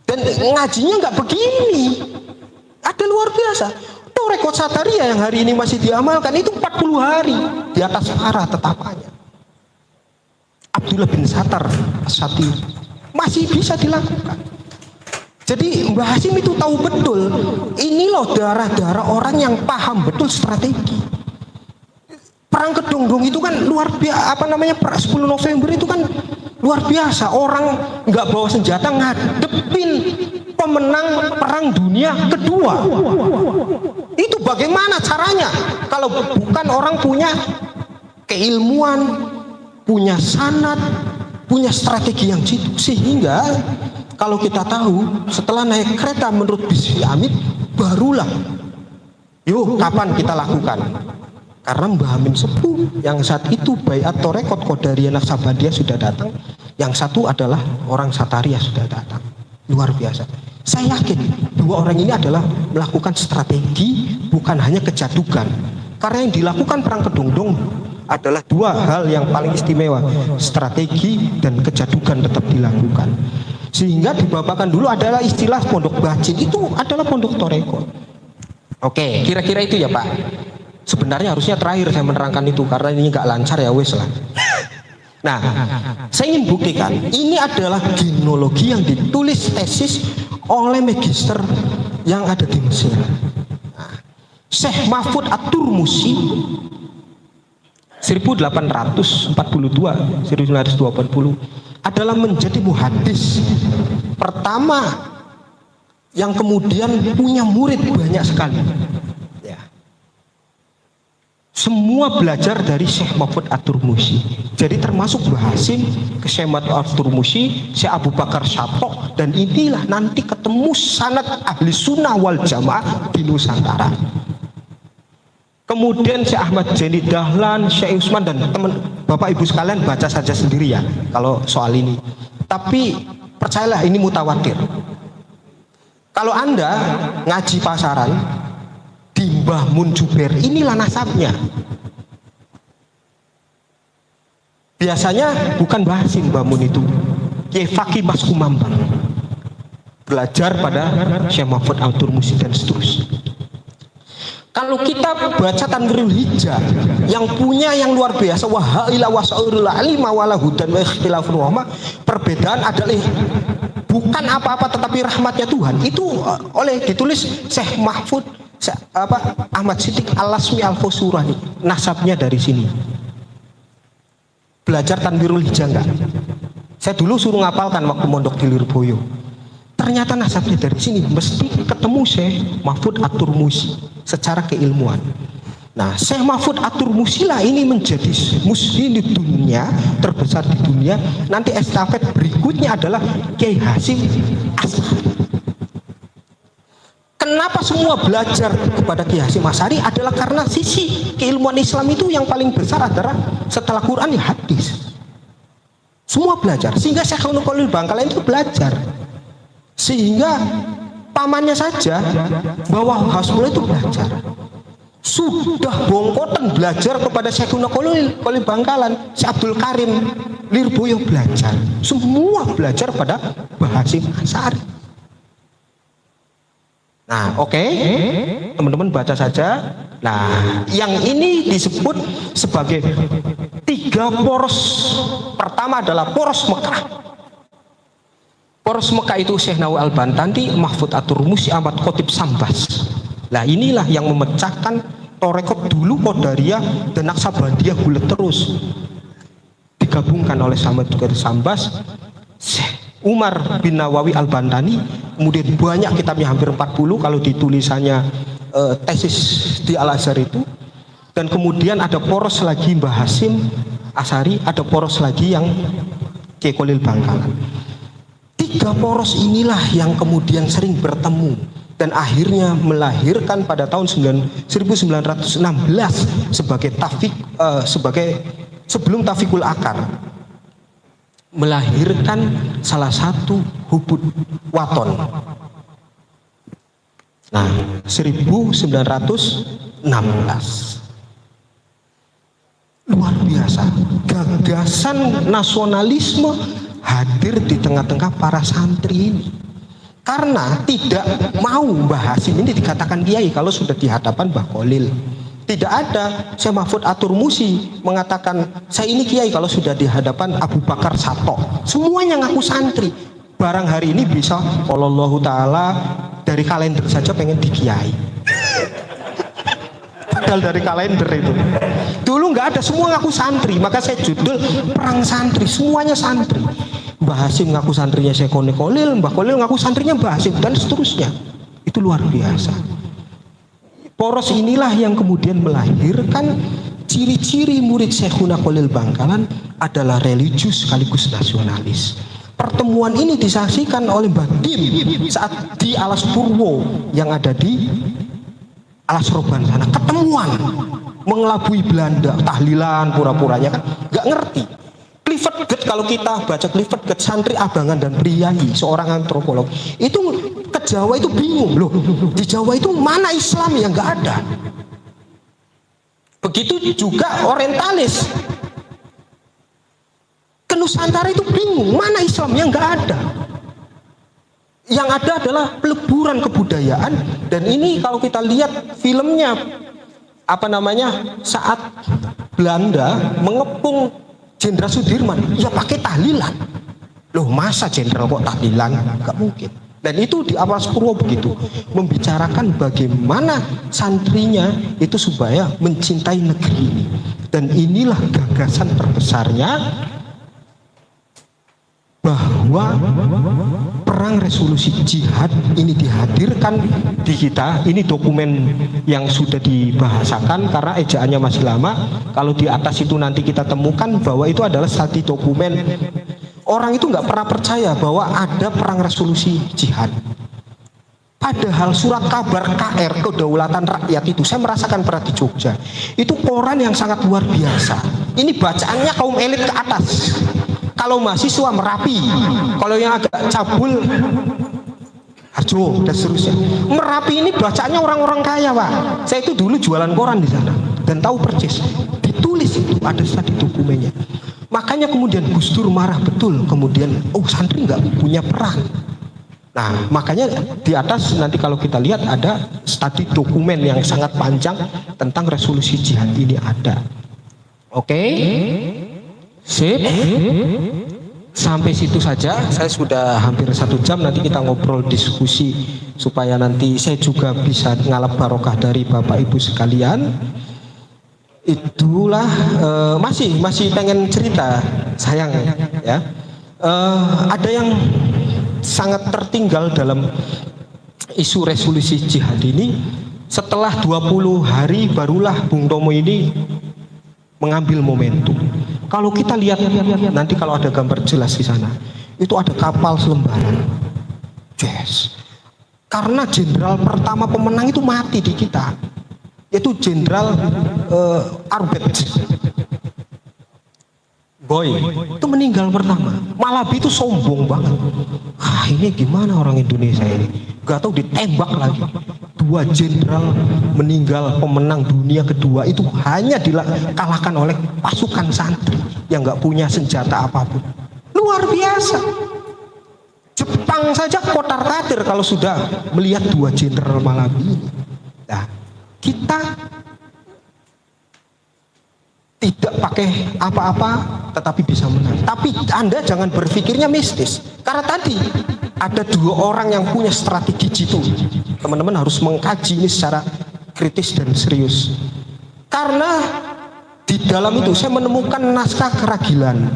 Dan ngajinya nggak begini, ada luar biasa. Rekod Sataria yang hari ini masih diamalkan itu 40 hari di atas para tetapannya. Abdullah bin Satar Sati masih bisa dilakukan. Jadi Mbah Hasyim itu tahu betul ini loh darah-darah orang yang paham betul strategi. Perang Kedongdong itu kan luar biasa, 10 November itu kan luar biasa. Orang nggak bawa senjata ngadepin pemenang perang dunia kedua. Itu bagaimana caranya? Kalau bukan orang punya keilmuan, punya sanad, punya strategi yang jitu. Sehingga kalau kita tahu setelah naik kereta menurut Bisri Amit, barulah yuk kapan kita lakukan. Karena Mbah Amin Sepuh yang saat itu Baiat Torekot Qadariyah Naksabandiyah sudah datang, yang satu adalah orang Sataria sudah datang. Luar biasa. Saya yakin dua orang ini adalah melakukan strategi, bukan hanya kejadukan. Karena yang dilakukan perang Kedungdung adalah dua hal yang paling istimewa, strategi dan kejadukan tetap dilakukan. Sehingga dibawakan dulu adalah istilah pondok bacin, itu adalah pondok Torekot. Oke, kira-kira itu ya Pak. Sebenarnya harusnya terakhir saya menerangkan itu, karena ini nggak lancar ya wes lah. Nah, saya ingin buktikan ini adalah genealogi yang ditulis tesis oleh magister yang ada di Mesir. Nah, Syekh Mahfud At-Turmusi 1842 1920 adalah menjadi muhadis pertama yang kemudian punya murid banyak sekali. Semua belajar dari Syekh Mahfud At-Turmusi. Jadi termasuk Mbah Hasim ke Syekh Mahfud At-Turmusi, Syekh Abu Bakar Syatok, dan inilah nanti ketemu sanad ahli sunnah wal jamaah di Nusantara. Kemudian Syekh Ahmad Jani Dahlan, Syekh Usman, dan teman Bapak Ibu sekalian baca saja sendiri ya kalau soal ini. Tapi percayalah ini mutawatir. Kalau Anda ngaji pasaran di Mbah Mun Juber, inilah nasabnya. Biasanya bukan Mbah Hasim Mbah Mun itu, Kiai Fakih Mas Kumambang, belajar pada Syekh Mahfud At-Turmusi dan seterusnya. Kalau kita baca Tanwirul Hijjah yang punya yang luar biasa, wahaila wasaurul alima wala hudan wa ikhtilafun wama, perbedaan adalah bukan apa-apa tetapi rahmatnya Tuhan. Itu oleh ditulis Syekh Mahfud Ahmad Siddiq Al-Lasmi Al-Fosurani, nasabnya dari sini. Belajar Tanwirul Hijjah enggak? Saya dulu suruh ngapalkan waktu mondok di Lirboyo. Ternyata nasabnya dari sini, mesti ketemu Syekh Mahfud At-Turmusi secara keilmuan. Nah, Syekh Mahfud At-Turmusi lah ini menjadi muslim di dunia, terbesar di dunia. Nanti estafet berikutnya adalah Kiai Hasim Asy'ari. Kenapa semua belajar kepada Kiai Hasim Asy'ari adalah karena sisi keilmuan Islam itu yang paling besar adalah setelah Quran ya hadis. Semua belajar, sehingga Syekh Khalil Bangkalan itu belajar. Sehingga pamannya saja bahwa Hasbullah itu belajar. Sudah bongkotan belajar kepada Syekh Khalil Bangkalan, Syekh Abdul Karim Lirboyo belajar. Semua belajar pada Mbah Hasim Asy'ari. Nah, oke, teman-teman baca saja. Nah, yang ini disebut sebagai tiga poros. Pertama adalah poros Mekah. Poros Mekah itu Syekh Nawawi Al-Bantanti, Mahfud At-Turmusi, Ahmad Khotib Sambas. Nah, inilah yang memecahkan Torekot dulu Qadariyah dan Naksabandiyah bulat terus. Digabungkan oleh Ahmad Khotib Sambas, Syekh Umar bin Nawawi Al-Bantani, kemudian banyak kitabnya hampir 40 kalau ditulisannya tesis di Al-Azhar itu. Dan kemudian ada poros lagi Mbah Hasim Asy'ari, ada poros lagi yang Kiai Khalil Bangkalan. Tiga poros inilah yang kemudian sering bertemu dan akhirnya melahirkan pada tahun 1916 sebagai sebelum Tafiqul Akar, melahirkan salah satu hubud waton. Nah, 1916 luar biasa, gagasan nasionalisme hadir di tengah-tengah para santri ini. Karena tidak mau Mbah Hasim ini dikatakan kiai kalau sudah di hadapan Mbah Khalil. Tidak ada Syekh Mahfud At-Turmusi mengatakan saya ini kiai kalau sudah di hadapan Abu Bakar Syatok. Semuanya ngaku santri. Barang hari ini bisa Allahu Ta'ala dari kalender saja pengen dikiai. Padahal dari kalender itu Dulu nggak ada, semua ngaku santri, maka saya judul perang santri, semuanya santri. Mbah Hasim ngaku santrinya Syekh Kolil, Mbah Kolil ngaku santrinya Mbah Hasim, dan seterusnya. Itu luar biasa. Poros inilah yang kemudian melahirkan ciri-ciri murid Syekhuna Kolil Bangkalan adalah religius sekaligus nasionalis. Pertemuan ini disaksikan oleh Mbah Dim saat di Alas Purwo yang ada di Alas Roban sana. Ketemuan mengelabui Belanda, tahlilan pura-puranya kan nggak ngerti. Clifford Gert, kalau kita baca Clifford Gert, santri abangan dan priayi, seorang antropolog, itu ke Jawa itu bingung loh. Di Jawa itu mana Islam yang nggak ada. Begitu juga orientalis. Ke Nusantara itu bingung, mana Islam yang nggak ada. Yang ada adalah peleburan kebudayaan, dan ini kalau kita lihat filmnya saat Belanda mengepung Jenderal Sudirman, ya pakai tahlilan. Loh, masa jenderal kok tahlilan? Nggak mungkin. Dan itu di Alas Purwo begitu, membicarakan bagaimana santrinya itu supaya mencintai negeri ini. Dan inilah gagasan terbesarnya bahwa perang resolusi jihad ini dihadirkan di kita. Ini dokumen yang sudah dibahasakan karena ejaannya masih lama. Kalau di atas itu nanti kita temukan bahwa itu adalah satu dokumen. Orang itu nggak pernah percaya bahwa ada perang resolusi jihad. Padahal surat kabar KR, Kedaulatan Rakyat, itu saya merasakan pernah di Jogja. Itu koran yang sangat luar biasa. Ini bacaannya kaum elit ke atas. Kalau mahasiswa Merapi, kalau yang agak cabul Harjo dan seterusnya. Merapi ini bacaannya orang-orang kaya, Pak. Saya itu dulu jualan koran di sana dan tahu persis. Ditulis itu ada tadi dokumennya. Makanya kemudian Gus Dur marah betul. Kemudian, oh santri nggak punya peran. Nah, makanya di atas nanti kalau kita lihat ada studi dokumen yang sangat panjang tentang resolusi jihad ini ada. Oke? Sip. Sampai situ saja. Saya sudah hampir 1 jam. Nanti kita ngobrol diskusi supaya nanti saya juga bisa ngalap barokah dari Bapak Ibu sekalian. Itulah masih pengen cerita, sayang ya. Ada yang sangat tertinggal dalam isu resolusi jihad ini. Setelah 20 hari barulah Bung Tomo ini mengambil momentum. Kalau kita lihat nanti kalau ada gambar jelas di sana, itu ada kapal selembaran. Yes. Karena jenderal pertama pemenang itu mati di kita, yaitu Jenderal Arbet Boy. Itu meninggal pertama. Malabi itu sombong banget. Ah, ini gimana orang Indonesia ini? Gak tahu ditembak lagi. 2 jenderal meninggal, pemenang dunia kedua itu hanya dikalahkan oleh pasukan santri yang nggak punya senjata apapun. Luar biasa. Jepang saja kotar kadir kalau sudah melihat 2 jenderal Malabi ini. Nah, kita tidak pakai apa-apa tetapi bisa menang. Tapi Anda jangan berpikirnya mistis, karena tadi ada 2 orang yang punya strategi jitu. Teman-teman harus mengkaji ini secara kritis dan serius. Karena di dalam itu saya menemukan naskah Keragilan.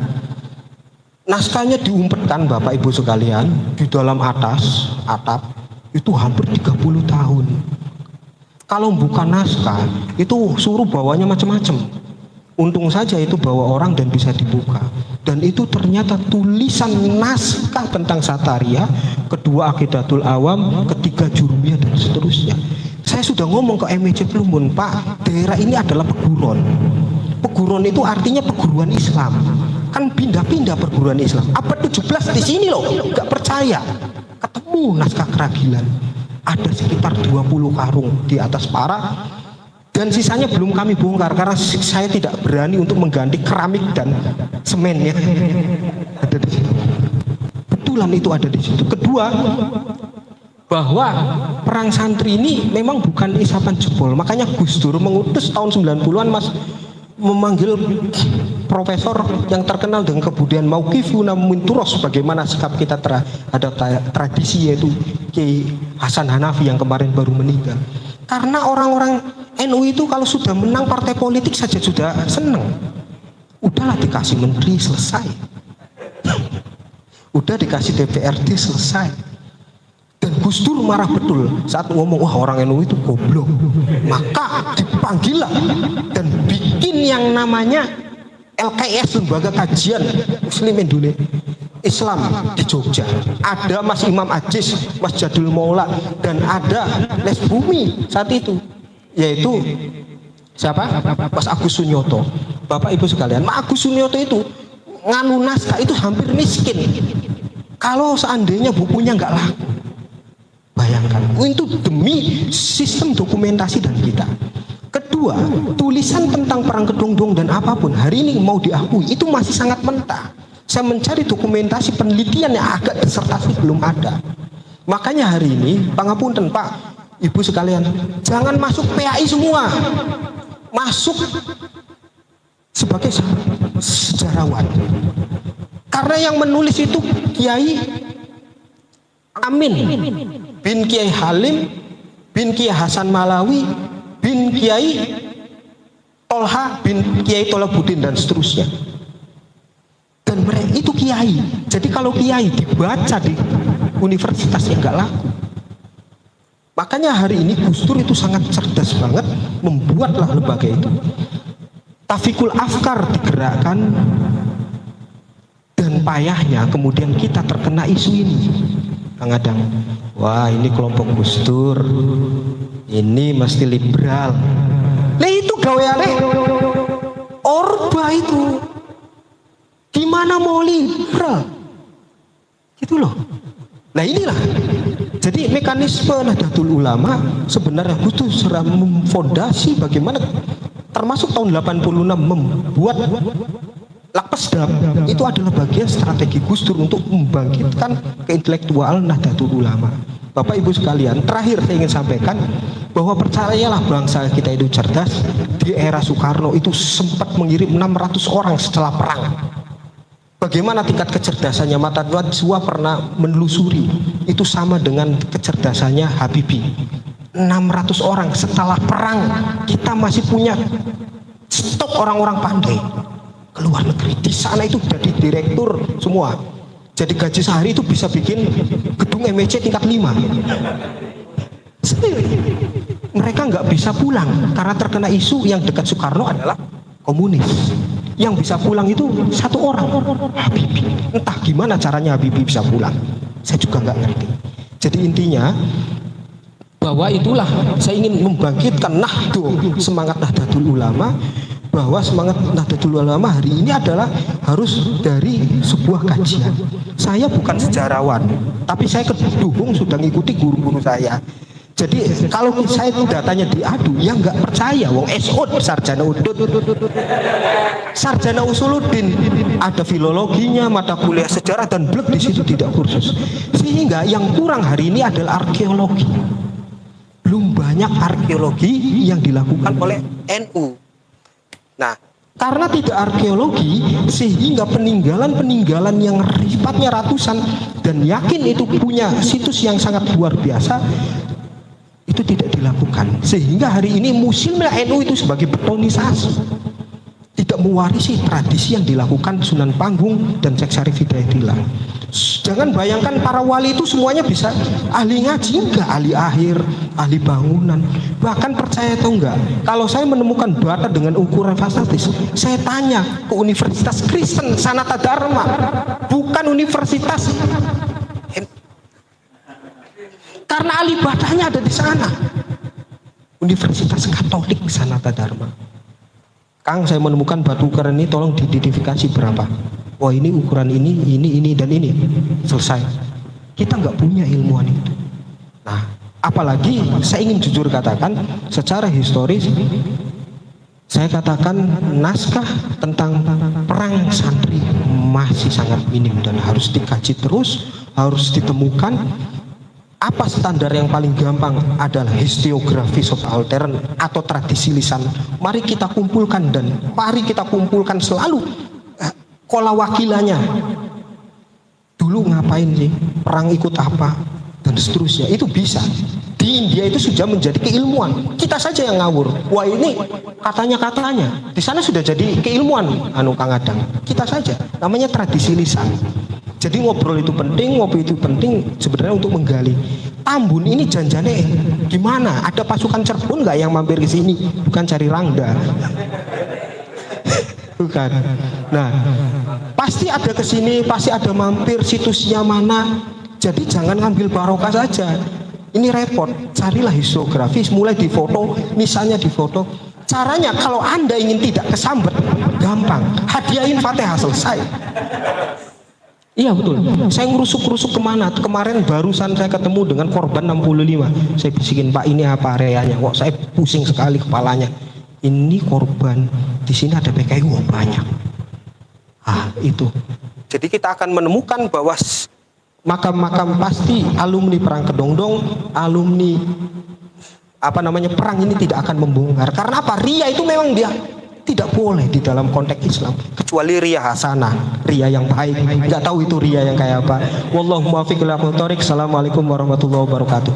Naskahnya diumpetkan Bapak Ibu sekalian di dalam atap itu hampir 30 tahun. Kalau bukan naskah itu suruh bawanya macam-macam. Untung saja itu bawa orang dan bisa dibuka. Dan itu ternyata tulisan naskah tentang Sataria, kedua Aqidatul Awam, ketiga Jurumiyah dan seterusnya. Saya sudah ngomong ke MEC Plumbon, Pak, daerah ini adalah peguron. Peguron itu artinya perguruan Islam. Kan pindah-pindah perguruan Islam. Abad 17 di sini loh, nggak percaya. Ketemu naskah Keragilan. Ada sekitar 20 karung di atas para. Dan sisanya belum kami bongkar karena saya tidak berani untuk mengganti keramik dan semen ya. Ada di situ. Betulan itu ada di situ. Kedua, bahwa perang santri ini memang bukan isapan jempol. Makanya Gus Dur mengutus tahun 90-an Mas memanggil profesor yang terkenal dengan kebudayaan Mauqifuna Minturos, bagaimana sikap kita terhadap tradisi, yaitu Kiai Hasan Hanafi yang kemarin baru meninggal. Karena orang-orang NU itu kalau sudah menang partai politik saja sudah seneng. Udahlah dikasih menteri selesai. Udah dikasih DPRD selesai. Dan Gus Dur marah betul saat ngomong, wah orang NU itu goblok. Maka dipanggil lah dan bikin yang namanya LKS, Lembaga Kajian Muslim Indonesia Islam di Jogja. Ada Mas Imam Ajis, Mas Jadul Maula, dan ada Les Bumi saat itu, yaitu siapa? Mas Agus Sunyoto. Bapak Ibu sekalian, Mas Agus Sunyoto itu nganu naskah itu hampir miskin. Kalau seandainya bukunya nggak laku, bayangkan, itu demi sistem dokumentasi dan kita. Kedua, tulisan tentang perang Kedongdong dan apapun hari ini mau diakui itu masih sangat mentah. Saya mencari dokumentasi penelitian yang agak disertasi belum ada. Makanya hari ini, pangapunten Pak, Ibu sekalian, jangan masuk PAI semua, masuk sebagai sejarawan. Karena yang menulis itu Kiai Amin bin Kiai Halim bin Kiai Hasan Malawi bin Kiai Tolha bin Kiai Tolabuddin dan seterusnya. Dan mereka itu kiai. Jadi kalau kiai dibaca di universitas ya nggak laku. Makanya hari ini Gus Dur itu sangat cerdas banget membuatlah lembaga itu. Tafikul Afkar digerakkan, dan payahnya kemudian kita terkena isu ini. Kadang, wah ini kelompok Gus Dur, ini mesti liberal. Lah itu gaweane Orba itu. Gimana mau liberal? Gitu loh. Nah inilah. Jadi mekanisme Nahdlatul Ulama sebenarnya butuh memfondasi bagaimana, termasuk tahun 86 membuat Lakpesdam itu adalah bagian strategi Gus Dur untuk membangkitkan keintelektual Nahdlatul Ulama. Bapak Ibu sekalian, terakhir saya ingin sampaikan bahwa percayalah bangsa kita itu cerdas. Di era Soekarno itu sempat mengirim 600 orang setelah perang. Bagaimana tingkat kecerdasannya? Mata Najwa pernah menelusuri, itu sama dengan kecerdasannya Habibie. 600 orang setelah perang, kita masih punya stok orang-orang pandai ke luar negeri. Di sana itu jadi direktur semua. Jadi gaji sehari itu bisa bikin gedung MEC tingkat 5. Sendiri. Mereka nggak bisa pulang karena terkena isu yang dekat Soekarno adalah komunis. Yang bisa pulang itu satu orang, Habibie. Entah gimana caranya Habibie bisa pulang, saya juga nggak ngerti. Jadi intinya bahwa itulah saya ingin membangkitkan semangat Nahdlatul Ulama, bahwa semangat Nahdlatul Ulama hari ini adalah harus dari sebuah kajian. Saya bukan sejarawan, tapi saya kedukung sudah ngikuti guru-guru saya. Jadi kalau saya datanya diadu, ya nggak percaya. Wong SOD, sarjana udut, sarjana usuluddin, ada filologinya, mata kuliah sejarah dan blek di situ tidak kursus. Sehingga yang kurang hari ini adalah arkeologi. Belum banyak arkeologi yang dilakukan oleh NU. Nah, karena tidak arkeologi, sehingga peninggalan-peninggalan yang sifatnya ratusan dan yakin itu punya situs yang sangat luar biasa, itu tidak dilakukan. Sehingga hari ini musimnya NU itu sebagai betonisasi, tidak mewarisi tradisi yang dilakukan Sunan Panggung dan Syekh Syarif Hidayatullah. Jangan bayangkan para wali itu semuanya bisa ahli ngaji, enggak, ahli akhir, ahli bangunan. Bahkan percaya atau enggak, kalau saya menemukan bata dengan ukuran fantastis, saya tanya ke Universitas Kristen Sanata Dharma, bukan universitas, karena ahli badanya ada di sana. Universitas Katolik Sanata Dharma. Kang, saya menemukan batu ukuran ini, tolong diidentifikasi berapa. Wah, ini ukuran ini dan ini. Selesai. Kita nggak punya ilmuwan itu. Nah, apalagi saya ingin jujur katakan, secara historis, saya katakan naskah tentang perang santri masih sangat minim dan harus dikaji terus, harus ditemukan. Apa standar yang paling gampang adalah historiografi subaltern atau tradisi lisan. Mari kita kumpulkan dan mari kita kumpulkan selalu kola wakilannya. Dulu ngapain sih? Perang ikut apa? Dan seterusnya. Itu bisa di India itu sudah menjadi keilmuan. Kita saja yang ngawur. Wah ini katanya. Di sana sudah jadi keilmuan Kang Adang. Kita saja. Namanya tradisi lisan. Jadi ngobrol itu penting, ngopi itu penting sebenarnya untuk menggali. Tambun ini janjane gimana? Ada pasukan Cirebon nggak yang mampir ke sini? Bukan cari rangda. Bukan. Nah, pasti ada ke sini, pasti ada mampir, situsnya mana. Jadi jangan ngambil barokah saja. Ini repot. Carilah histografis, mulai difoto, misalnya difoto. Caranya kalau Anda ingin tidak kesambet, gampang. Hadiahin Fatihah selesai. Iya betul. Saya ngerusuk-ngerusuk kemana? Kemarin barusan saya ketemu dengan korban 65. Saya bisikin, Pak ini apa areanya? Kok saya pusing sekali kepalanya. Ini korban, di sini ada PKI banyak. Itu. Jadi kita akan menemukan bahwa makam-makam pasti alumni perang Kedongdong, alumni perang ini tidak akan membongkar. Karena apa? Ria itu memang dia tidak boleh di dalam konteks Islam, kecuali ria hasanah, ria yang baik. Nggak tahu itu ria yang kayak apa. Wallahu muwaffiq ila aqwamit thoriq. Assalamualaikum warahmatullahi wabarakatuh.